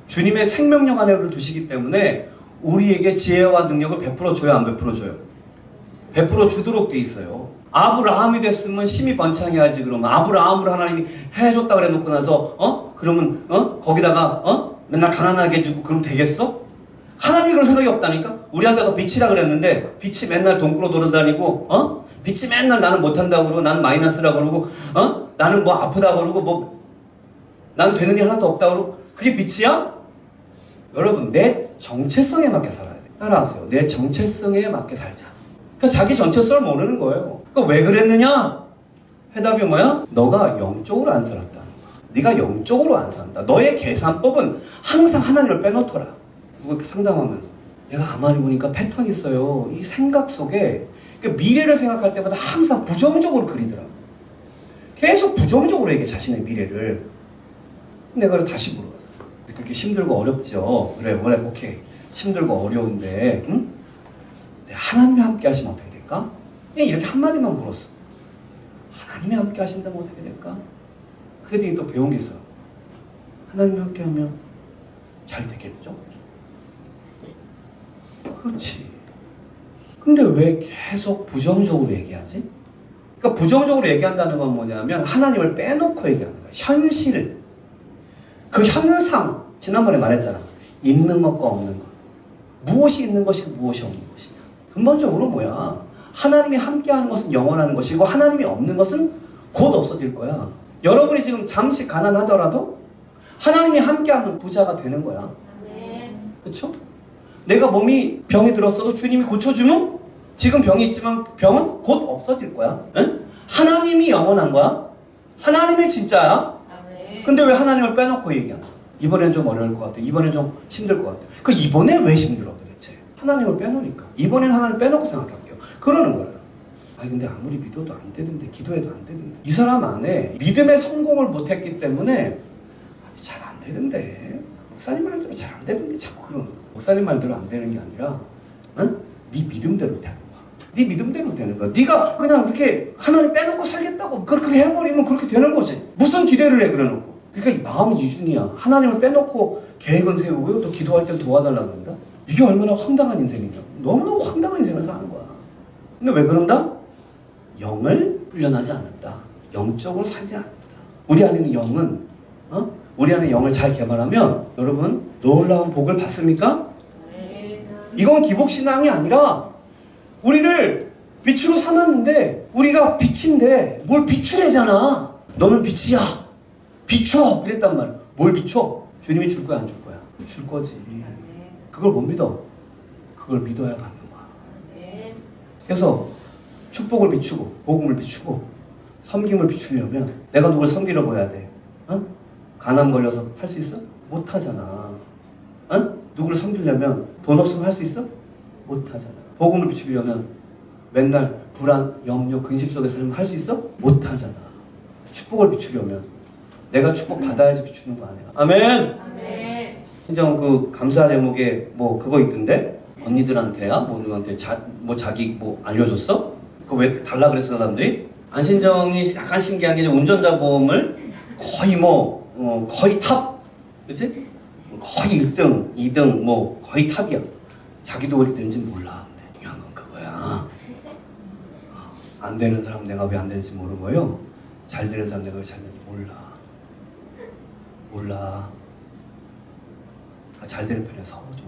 주님의 생명력 안에를 두시기 때문에 우리에게 지혜와 능력을 베풀어 줘요 안 베풀어 줘요? 베풀어 주도록 돼 있어요. 아브라함이 됐으면 심히 번창해야지. 그러면 아브라함을 하나님이 해줬다 그래 놓고 나서 그러면 거기다가 맨날 가난하게 해주고 그러면 되겠어? 하나님이 그런 생각이 없다니까. 우리한테도 빛이라 그랬는데 빛이 맨날 돈 끌어 돌아다니고 빛이 맨날 나는 못한다고 그러고 나는 마이너스라고 그러고 나는 뭐 아프다고 그러고 뭐 나는 되는 게 하나도 없다고 그러고 그게 빛이야? 여러분 내 정체성에 맞게 살아야 돼. 따라하세요. 내 정체성에 맞게 살자. 그러니까 자기 정체성을 모르는 거예요. 그러니까 왜 그랬느냐? 해답이 뭐야? 너가 영적으로 안 살았다는 거야. 네가 영적으로 안 산다. 너의 계산법은 항상 하나님을 빼놓더라. 그거 상담하면서 내가 가만히 보니까 패턴이 있어요. 이 생각 속에 미래를 생각할 때마다 항상 부정적으로 그리더라고. 계속 부정적으로 얘기해 자신의 미래를. 내가 다시 물어봤어. 그렇게 힘들고 어렵죠. 그래 오케이 힘들고 어려운데 하나님이 함께 하시면 어떻게 될까? 그냥 이렇게 한마디만 물었어. 하나님이 함께 하신다면 어떻게 될까? 그랬더니 또 배운 게 있어. 하나님이 함께 하면 잘 되겠죠? 그렇지. 근데 왜 계속 부정적으로 얘기하지? 그러니까 부정적으로 얘기한다는 건 뭐냐면 하나님을 빼놓고 얘기하는 거야. 현실. 그 현상. 지난번에 말했잖아. 있는 것과 없는 것. 무엇이 있는 것이고 무엇이 없는 것이냐. 근본적으로 뭐야? 하나님이 함께하는 것은 영원한 것이고 하나님이 없는 것은 곧 없어질 거야. 여러분이 지금 잠시 가난하더라도 하나님이 함께하면 부자가 되는 거야. 그렇죠? 내가 몸이 병이 들었어도 주님이 고쳐주면 지금 병이 있지만 병은 곧 없어질 거야. 응? 하나님이 영원한 거야. 하나님이 진짜야. 근데 왜 하나님을 빼놓고 얘기하냐? 이번엔 좀 어려울 것 같아. 이번엔 좀 힘들 것 같아. 그 이번에 왜 힘들어 도대체? 하나님을 빼놓으니까. 이번엔 하나님을 빼놓고 생각할게요. 그러는 거예요. 아니 근데 아무리 믿어도 안 되던데 기도해도 안 되던데 이 사람 안에 믿음의 성공을 못했기 때문에 잘 안 되던데 목사님 말대로 잘 안 되던데 자꾸 그러는 거야. 목사님 말대로 안 되는 게 아니라 네 믿음대로 되는 거야. 네 믿음대로 되는 거야. 네가 그냥 그렇게 하나님 빼놓고 살겠다고 그렇게 해버리면 그렇게 되는 거지. 무슨 기대를 해 그래놓고. 그러니까 마음은 이중이야. 하나님을 빼놓고 계획은 세우고요. 또 기도할 땐 도와달라고 그런다. 이게 얼마나 황당한 인생이냐. 너무너무 황당한 인생을 사는 거야. 근데 왜 그런다? 영을 훈련하지 않았다. 영적으로 살지 않는다. 우리 안에는 영은 우리 안에 영을 잘 개발하면 여러분 놀라운 복을 받습니까? 이건 기복신앙이 아니라 우리를 빛으로 삼았는데 우리가 빛인데 뭘 비추래잖아. 너는 빛이야. 비춰. 그랬단 말이야. 뭘 비춰? 주님이 줄 거야 안 줄 거야? 줄 거지. 그걸 못 믿어. 그걸 믿어야 받는 거야. 그래서 축복을 비추고 복음을 비추고 섬김을 비추려면 내가 누굴 섬기려고 해야 돼. 간암 걸려서 할 수 있어? 못 하잖아. 누구를 섬기려면 돈 없으면 할 수 있어? 못 하잖아. 복음을 비추려면 맨날 불안, 염려, 근심 속에 살면 할 수 있어? 못 하잖아. 축복을 비추려면 내가 축복 받아야지 비추는 거 아니야. 아멘. 아멘. 신정 그 감사 제목에 뭐 그거 있던데 언니들한테야 뭐 누구한테 자기 뭐 알려줬어? 그거 왜 달라 그랬어 사람들이? 안신정이 약간 신기한 게 운전자 보험을 거의 거의 탑, 그렇지? 거의 1등, 2등 뭐 거의 탑이야. 자기도 그렇게 되는지 몰라. 근데 중요한 건 그거야. 안 되는 사람 내가 왜 안 되는지 모르고요. 잘 되는 사람 내가 왜 잘 되는지 몰라. 그러니까 잘 되는 편에 서죠.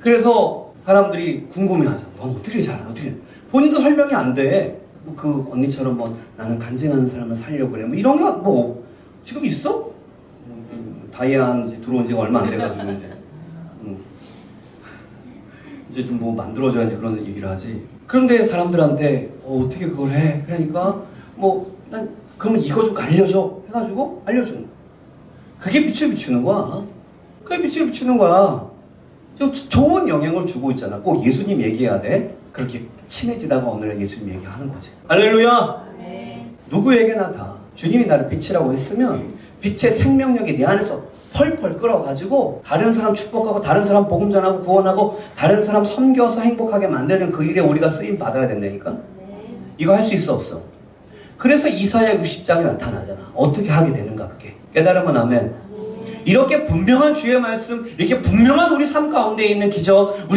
그래서 사람들이 궁금해하잖아. 넌 어떻게 잘하냐? 어떻게? 본인도 설명이 안 돼. 뭐 그 언니처럼 뭐 나는 간증하는 사람을 살려고 그래. 뭐 이런 게 뭐 지금 있어? 다이안 들어온 지가 얼마 안 돼가지고 이제 좀 뭐 만들어줘야 이제 그런 얘기를 하지. 그런데 사람들한테 어떻게 그걸 해? 그러니까 뭐 난 그러면 이거 좀 알려줘 해가지고 알려주는 거야. 그게 빛을 비추는 거야. 그게 빛을 비추는 거야. 좋은 영향을 주고 있잖아. 꼭 예수님 얘기해야 돼. 그렇게 친해지다가 어느 날 예수님 얘기하는 거지. 할렐루야. 네. 누구에게나 다 주님이 나를 빛이라고 했으면 빛의 생명력이 내 안에서 펄펄 끓어가지고 다른 사람 축복하고 다른 사람 복음 전하고 구원하고 다른 사람 섬겨서 행복하게 만드는 그 일에 우리가 쓰임 받아야 된다니까. 이거 할 수 있어 없어? 그래서 이사야 60장에 나타나잖아. 어떻게 하게 되는가 그게. 깨달으면 아멘. 이렇게 분명한 주의 말씀, 이렇게 분명한 우리 삶 가운데 있는 기적,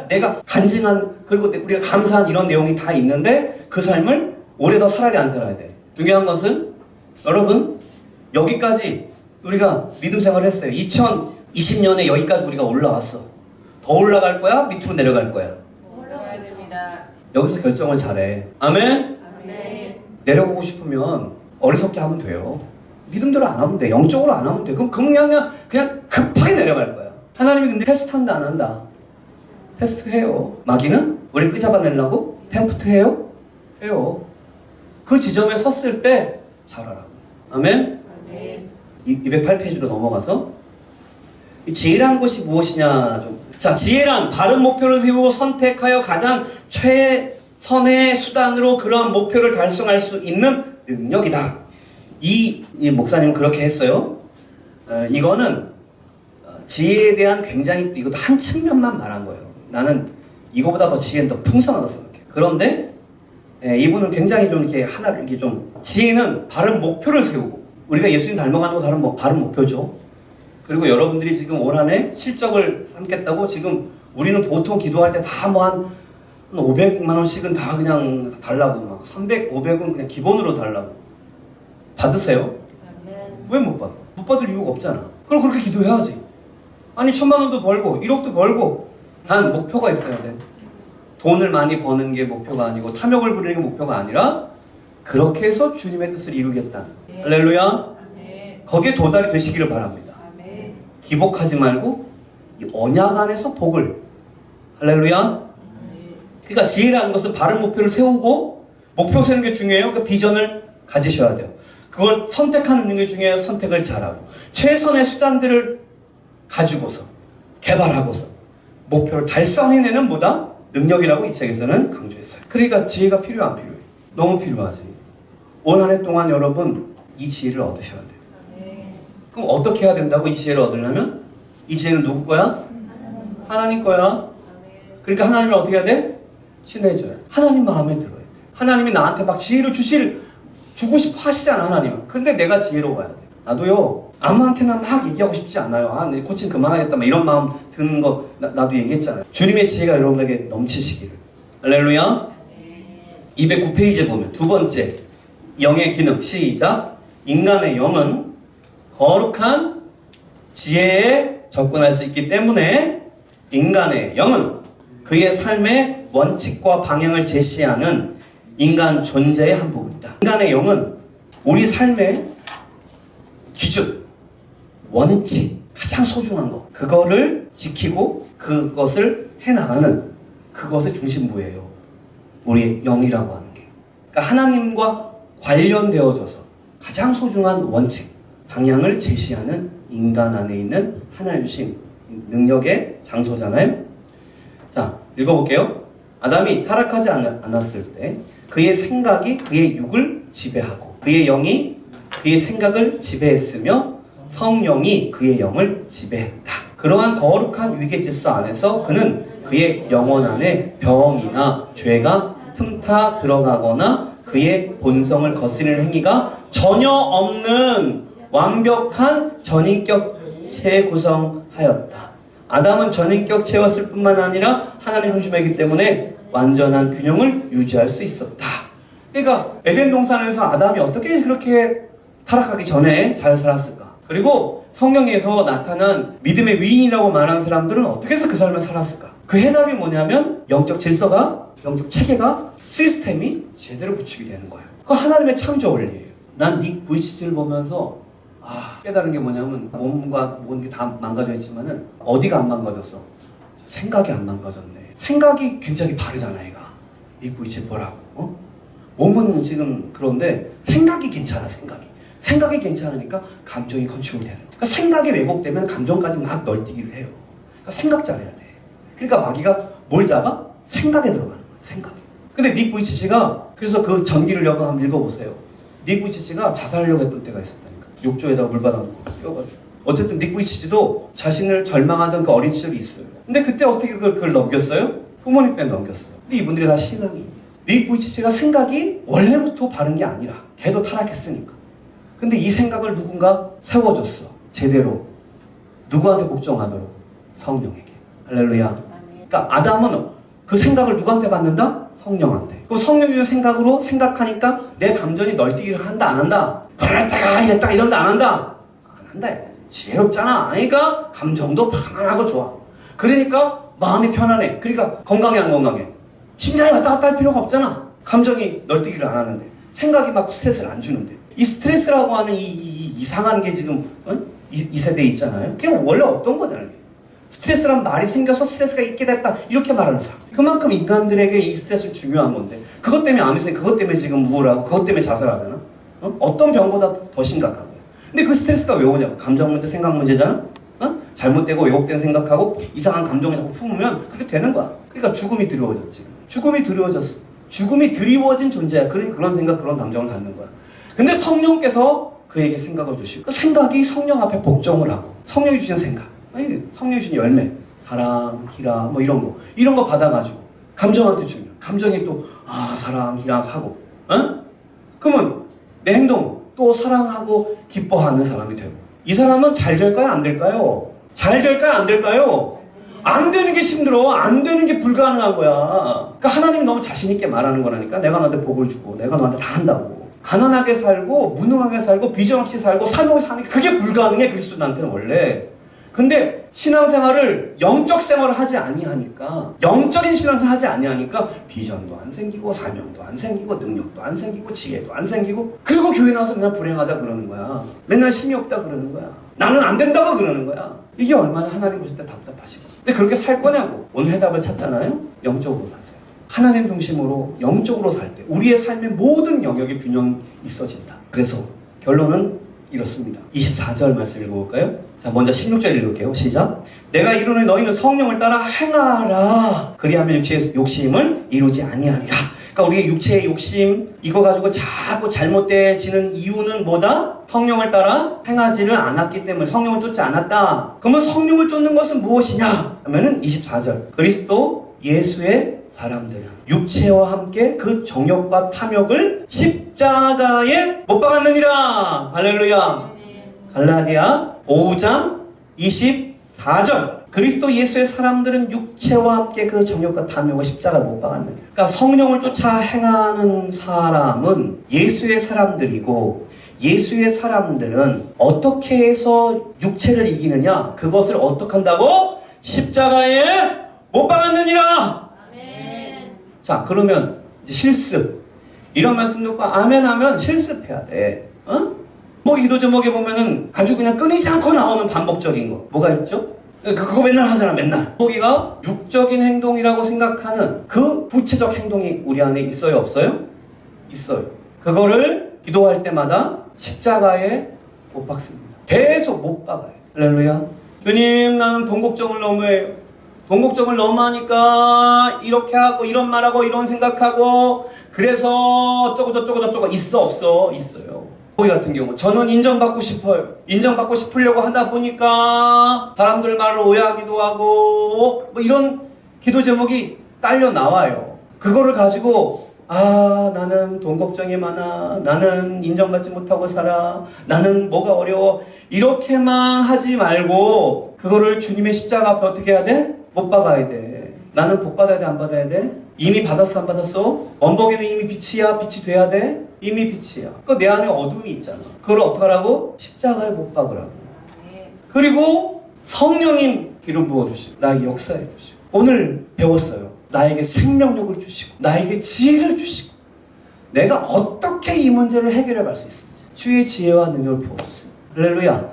내가 간증한, 그리고 우리가 감사한 이런 내용이 다 있는데 그 삶을 오래 더 살아야 돼, 안 살아야 돼? 중요한 것은 여러분, 여기까지 우리가 믿음 생활을 했어요. 2020년에 여기까지 우리가 올라왔어. 더 올라갈 거야? 밑으로 내려갈 거야? 올라가야 됩니다. 여기서 결정을 잘해. 아멘? 아멘. 내려가고 싶으면 어리석게 하면 돼요. 믿음대로 안 하면 돼. 영적으로 안 하면 돼. 그럼 그냥 급하게 내려갈 거야. 하나님이 근데 테스트 한다 안 한다? 테스트 해요. 마귀는 우리 끄잡아내려고 템프트 해요? 해요. 그 지점에 섰을 때 잘하라고. 아멘? 아멘. 208페이지로 넘어가서 이 지혜란 것이 무엇이냐 좀. 자, 지혜란 바른 목표를 세우고 선택하여 가장 최선의 수단으로 그러한 목표를 달성할 수 있는 능력이다. 이 목사님은 그렇게 했어요. 이거는 지혜에 대한 굉장히 이것도 한 측면만 말한 거예요. 나는 이거보다 더 지혜는 더 풍성하다 생각해. 그런데 이분은 굉장히 좀 이렇게 하나를 이렇게 좀 지혜는 바른 목표를 세우고 우리가 예수님 닮아가는 거 바른 목표죠. 그리고 여러분들이 지금 올 한 해 실적을 삼겠다고 지금 우리는 보통 기도할 때 다 뭐 한 500만 원씩은 다 그냥 달라고 막 300, 500은 그냥 기본으로 달라고 받으세요? 왜 못 받아? 못 받을 이유가 없잖아. 그럼 그렇게 기도해야지. 아니 1000만 원도 벌고 1억도 벌고 단 목표가 있어야 돼. 돈을 많이 버는 게 목표가 아니고 탐욕을 부리는 게 목표가 아니라 그렇게 해서 주님의 뜻을 이루겠다. 할렐루야. 거기에 도달이 되시기를 바랍니다. 기복하지 말고 이 언약 안에서 복을. 할렐루야. 그러니까 지혜라는 것은 바른 목표를 세우고 목표 세우는 게 중요해요. 그 비전을 가지셔야 돼요. 그걸 선택하는 게 중요해요. 선택을 잘하고 최선의 수단들을 가지고서 개발하고서 목표를 달성해내는 뭐다? 능력이라고 이 책에서는 강조했어요. 그러니까 지혜가 필요해 안 필요해? 너무 필요하지. 올 한 해 동안 여러분 이 지혜를 얻으셔야 돼요. 그럼 어떻게 해야 된다고 이 지혜를 얻으려면? 이 지혜는 누구 거야? 하나님 거야. 그러니까 하나님을 어떻게 해야 돼? 친해져야 돼. 하나님 마음에 들어야 돼. 하나님이 나한테 막 지혜를 주고 싶어 하시잖아, 하나님은. 근데 내가 지혜로워야 돼. 나도요, 아무한테나 막 얘기하고 싶지 않아요. 아, 내 코칭 그만하겠다. 막 이런 마음 드는 거 나도 얘기했잖아요. 주님의 지혜가 여러분에게 넘치시기를. 할렐루야. 209페이지에 보면 두 번째 영의 기능. 시작. 인간의 영은 거룩한 지혜에 접근할 수 있기 때문에 인간의 영은 그의 삶의 원칙과 방향을 제시하는 인간 존재의 한 부분이다. 인간의 영은 우리 삶의 기준, 원칙, 가장 소중한 것, 그거를 지키고 그것을 해나가는 그것의 중심부예요. 우리의 영이라고 하는 게. 그러니까 하나님과 관련되어져서 가장 소중한 원칙, 방향을 제시하는 인간 안에 있는 하나님 주신 능력의 장소잖아요. 자, 읽어볼게요. 아담이 타락하지 않았을 때 그의 생각이 그의 육을 지배하고 그의 영이 그의 생각을 지배했으며 성령이 그의 영을 지배했다. 그러한 거룩한 위계 질서 안에서 그는 그의 영혼 안에 병이나 죄가 틈타 들어가거나 그의 본성을 거스르는 행위가 전혀 없는 완벽한 전인격체 구성하였다. 아담은 전인격체였을 뿐만 아니라 하나님 중심이기 때문에 완전한 균형을 유지할 수 있었다. 그러니까 에덴 동산에서 아담이 어떻게 그렇게 타락하기 전에 잘 살았을까? 그리고 성경에서 나타난 믿음의 위인이라고 말하는 사람들은 어떻게 해서 그 삶을 살았을까? 그 해답이 뭐냐면 영적 질서가, 영적 체계가, 시스템이 제대로 구축이 되는 거예요. 그거 하나님의 창조 원리예요. 난 닉 부이치치를 보면서 깨달은 게 뭐냐면 몸과 모든 게 다 망가져 있지만은 어디가 안 망가졌어? 생각이 안 망가졌네. 생각이 굉장히 바르잖아, 얘가. 닉 부이치치 보라고. 몸은 지금 그런데 생각이 괜찮아, 생각이. 생각이 괜찮으니까 감정이 컨트롤 되는 거. 그러니까 생각이 왜곡되면 감정까지 막 널뛰기를 해요. 그러니까 생각 잘해야 돼. 그러니까 마귀가 뭘 잡아? 생각에 들어가는 거예요. 생각에. 근데 닉 부이치치가 그래서 그 전기를 여러분 한번 읽어보세요. 닉 부이치치가 자살하려고 했던 때가 있었다니까. 욕조에다가 물 받아놓고 뛰어가지고. 어쨌든 닉 부이치치도 자신을 절망하던 그 어린 시절이 있어요. 근데 그때 어떻게 그걸 넘겼어요? 부모님 뺨 넘겼어요. 근데 이분들이 다 신앙이. 닉 부이치치가 생각이 원래부터 바른 게 아니라 걔도 타락했으니까. 근데 이 생각을 누군가 세워줬어. 제대로. 누구한테 복종하도록? 성령에게. 할렐루야. 그러니까 아담은 그 생각을 누구한테 받는다? 성령한테. 그럼 성령이 주는 생각으로 생각하니까 내 감정이 널뛰기를 한다, 안 한다? 그랬다가 이랬다 이런다, 안 한다? 안 한다. 지혜롭잖아. 그러니까 감정도 편안하고 좋아. 그러니까 마음이 편안해. 그러니까 건강해, 안 건강해? 심장이 왔다 갔다 할 필요가 없잖아. 감정이 널뛰기를 안 하는데. 생각이 막 스트레스를 안 주는데. 이 스트레스라고 하는 이 이상한 게 지금 이 세대에 있잖아요. 그게 원래 없던 거잖아요. 스트레스란 말이 생겨서 스트레스가 있게 됐다 이렇게 말하는 사람. 그만큼 인간들에게 이 스트레스는 중요한 건데 그것 때문에 암이 생겨, 그것 때문에 지금 우울하고 그것 때문에 자살하잖아. 어떤 병보다 더 심각한 거야. 근데 그 스트레스가 왜 오냐고. 감정 문제, 생각 문제잖아. 잘못되고 왜곡된 생각하고 이상한 감정을 자꾸 품으면 그렇게 되는 거야. 그러니까 죽음이 두려워졌지. 죽음이 두려워졌어. 죽음이 드리워진 존재야. 그러니 그런 생각, 그런 감정을 갖는 거야. 근데 성령께서 그에게 생각을 주시고 그 생각이 성령 앞에 복종을 하고 성령이 주신 생각, 성령이 주신 열매, 사랑, 희락 뭐 이런 거 받아가지고 감정한테 주면 감정이 또 사랑, 희락 하고 그러면 내 행동 또 사랑하고 기뻐하는 사람이 되고 이 사람은 잘 될까요? 안 될까요? 잘 될까요? 안 될까요? 안 되는 게 힘들어. 안 되는 게 불가능한 거야. 그러니까 하나님이 너무 자신 있게 말하는 거라니까. 내가 너한테 복을 주고 내가 너한테 다 한다고. 가난하게 살고 무능하게 살고 비전 없이 살고 사명을 사는 게 그게 불가능해. 그리스도한테는 원래. 근데 신앙생활을 영적 생활을 하지 아니하니까 영적인 신앙생활을 하지 아니하니까 비전도 안 생기고 사명도 안 생기고 능력도 안 생기고 지혜도 안 생기고 그리고 교회 나와서 맨날 불행하다 그러는 거야. 맨날 힘이 없다 그러는 거야. 나는 안 된다고 그러는 거야. 이게 얼마나 하나님 보실 때 답답하시고. 근데 그렇게 살 거냐고. 오늘 해답을 찾잖아요. 영적으로 사세요. 하나님 중심으로 영적으로 살 때 우리의 삶의 모든 영역에 균형이 있어진다. 그래서 결론은 이렇습니다. 24절 말씀 읽어볼까요? 자, 먼저 16절 읽을게요. 시작. 내가 이르노니 너희는 성령을 따라 행하라. 그리하면 육체의 욕심을 이루지 아니하리라. 그러니까 우리의 육체의 욕심 이거 가지고 자꾸 잘못되어지는 이유는 뭐다? 성령을 따라 행하지를 않았기 때문에 성령을 쫓지 않았다. 그러면 성령을 쫓는 것은 무엇이냐? 하면은 24절. 그리스도 예수의 사람들은 육체와 함께 그 정욕과 탐욕을 십자가에 못 박았느니라. 할렐루야. 갈라디아 5장 24절. 그리스도 예수의 사람들은 육체와 함께 그 정욕과 탐욕을 십자가에 못 박았느니라. 그러니까 성령을 쫓아 행하는 사람은 예수의 사람들이고 예수의 사람들은 어떻게 해서 육체를 이기느냐? 그것을 어떻게 한다고? 십자가에 못 박았느니라. 아멘. 자, 그러면 이제 실습. 이런 말씀 듣고 아멘 하면 실습해야 돼. 뭐 기도 제목에 보면은 아주 그냥 끊이지 않고 나오는 반복적인 거. 뭐가 있죠? 그거 맨날 하잖아, 맨날. 거기가 육적인 행동이라고 생각하는 그 구체적 행동이 우리 안에 있어요, 없어요? 있어요. 그거를 기도할 때마다 십자가에 못 박습니다. 계속 못 박아요. 할렐루야. 주님, 나는 돈걱정을 너무해요. 돈걱정을 너무 하니까 이렇게 하고 이런 말하고 이런 생각하고 그래서 저쩌고 있어 없어? 있어요. 거기 같은 경우 저는 인정받고 싶어요. 인정받고 싶으려고 하다 보니까 사람들 말을 오해하기도 하고 뭐 이런 기도 제목이 딸려 나와요. 그거를 가지고 나는 돈 걱정이 많아. 나는 인정받지 못하고 살아. 나는 뭐가 어려워. 이렇게만 하지 말고 그거를 주님의 십자가 앞에 어떻게 해야 돼? 못 박아야 돼. 나는 복 받아야 돼? 안 받아야 돼? 이미 받았어? 안 받았어? 원복이는 이미 빛이야? 빛이 돼야 돼? 이미 빛이야. 그 내 안에 어둠이 있잖아. 그걸 어떻게 하라고? 십자가에 못 박으라고. 그리고 성령님 기름 부어주시고 나에게 역사해 주시고 오늘 배웠어요. 나에게 생명력을 주시고 나에게 지혜를 주시고 내가 어떻게 이 문제를 해결해 갈 수 있을지 주의 지혜와 능력을 부어주세요. 할렐루야.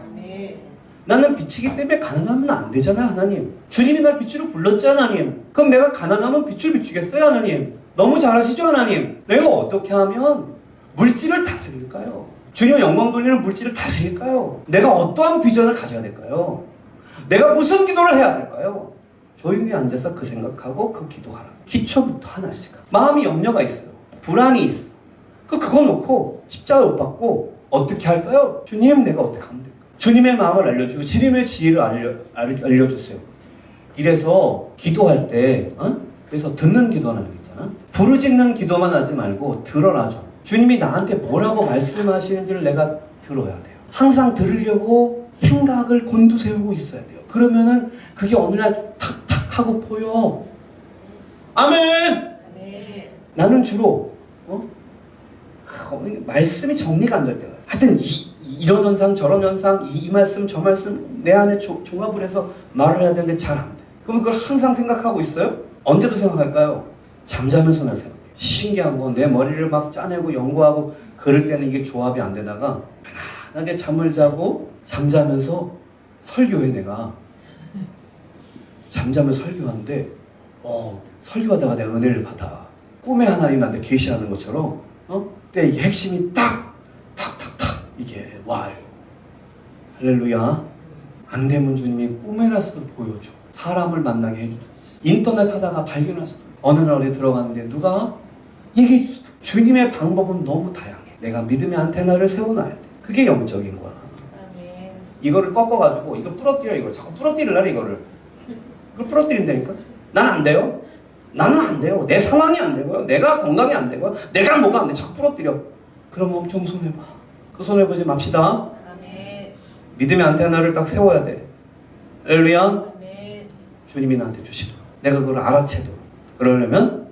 나는 빛이기 때문에 가난하면 안 되잖아요, 하나님. 주님이 날 빛으로 불렀지, 하나님. 그럼 내가 가난하면 빛을 비추겠어요, 하나님? 너무 잘하시죠, 하나님? 내가 어떻게 하면 물질을 다스릴까요? 주님의 영광 돌리는 물질을 다스릴까요? 내가 어떠한 비전을 가져야 될까요? 내가 무슨 기도를 해야 될까요? 조용히 앉아서 그 생각하고 그 기도하라. 기초부터 하나씩. 마음이 염려가 있어요. 불안이 있어. 그거 놓고 십자가 못 받고 어떻게 할까요? 주님, 내가 어떻게 하면 될까요? 주님의 마음을 알려주고 주님의 지혜를 알려주세요. 이래서 기도할 때 그래서 듣는 기도하는 게 있잖아. 부르짖는 기도만 하지 말고 들어라 좀. 주님이 나한테 뭐라고 말씀하시는지를 내가 들어야 돼요. 항상 들으려고 생각을 곤두세우고 있어야 돼요. 그러면은 그게 어느 날 탁탁 하고 보여. 아멘. 나는 주로 말씀이 정리가 안 될 때가 있어요. 하여튼 이런 현상 저런 현상 이 말씀 저 말씀 내 안에 종합을 해서 말을 해야 되는데 잘 안 돼. 그럼 그걸 항상 생각하고 있어요? 언제도 생각할까요? 잠자면서나 생각해요. 신기한 건 내 머리를 막 짜내고 연구하고 그럴 때는 이게 조합이 안 되다가 편안하게 잠을 자고 잠자면서 설교해. 내가 잠자면서 설교하는데 설교하다가 내가 은혜를 받아. 꿈에 하나님 나한테 계시하는 것처럼 그때 이게 핵심이 탁탁탁탁 이게 와요. 할렐루야. 안 되면 주님이 꿈에라서도 보여줘. 사람을 만나게 해주든지 인터넷 하다가 발견해서도 어느 날 어디 들어가는데 누가 얘기해 주시도. 주님의 방법은 너무 다양해. 내가 믿음의 안테나를 세워놔야 돼. 그게 영적인 거야. 아멘. 이거를 꺾어가지고 이거 부러뜨려. 이걸 자꾸 부러뜨리려고 이거를. 그걸 부러뜨린다니까. 난 안 돼요. 나는 안 돼요. 내 상황이 안 되고요. 내가 건강이 안 되고요. 내가 뭐가 안 돼. 자꾸 부러뜨려. 그럼 엄청 손해봐. 그 손해보지 맙시다. 아멘. 믿음의 안테나를 딱 세워야 돼. 할렐루야. 아멘. 주님이 나한테 주시도록. 내가 그걸 알아채도록. 그러려면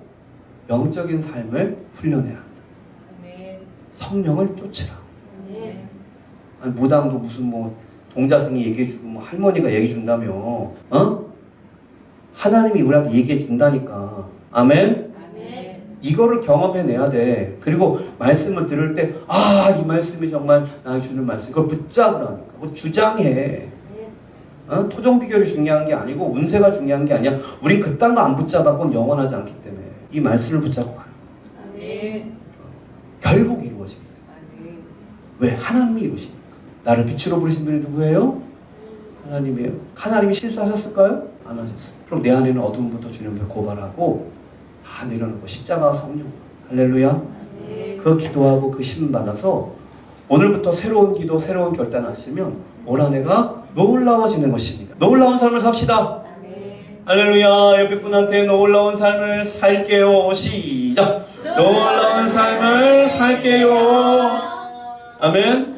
영적인 삶을 훈련해야 한다. 아멘. 성령을 쫓으라. 아멘. 아니, 무당도 무슨 뭐 동자승이 얘기해주고 뭐 할머니가 얘기해준다며. 하나님이 우리한테 얘기해준다니까. 아멘. 아멘. 이거를 경험해내야 돼. 그리고 말씀을 들을 때 이 말씀이 정말 나에게 주는 말씀. 그걸 붙잡으라니까. 그거 주장해. 토종 비결이 중요한 게 아니고 운세가 중요한 게 아니야. 우린 그딴 거 안 붙잡았건 영원하지 않기 때문에 이 말씀을 붙잡고 가는 거야. 아멘. 결국 이루어집니다. 아멘. 왜? 하나님이 이루시니까. 나를 빛으로 부르신 분이 누구예요? 하나님이에요. 하나님이 실수하셨을까요? 안 하셨어요. 그럼 내 안에는 어두움부터 주님을 고발하고 다 내려놓고 십자가와 성령. 할렐루야. 아멘. 그 기도하고 그 심 받아서 오늘부터 새로운 기도, 새로운 결단하시면 올 한 해가 놀라워지는 것입니다. 놀라운 삶을 삽시다. 아멘. 할렐루야. 옆에 분한테 놀라운 삶을 살게요. 시작. 놀라운 삶을 살게요. 아멘.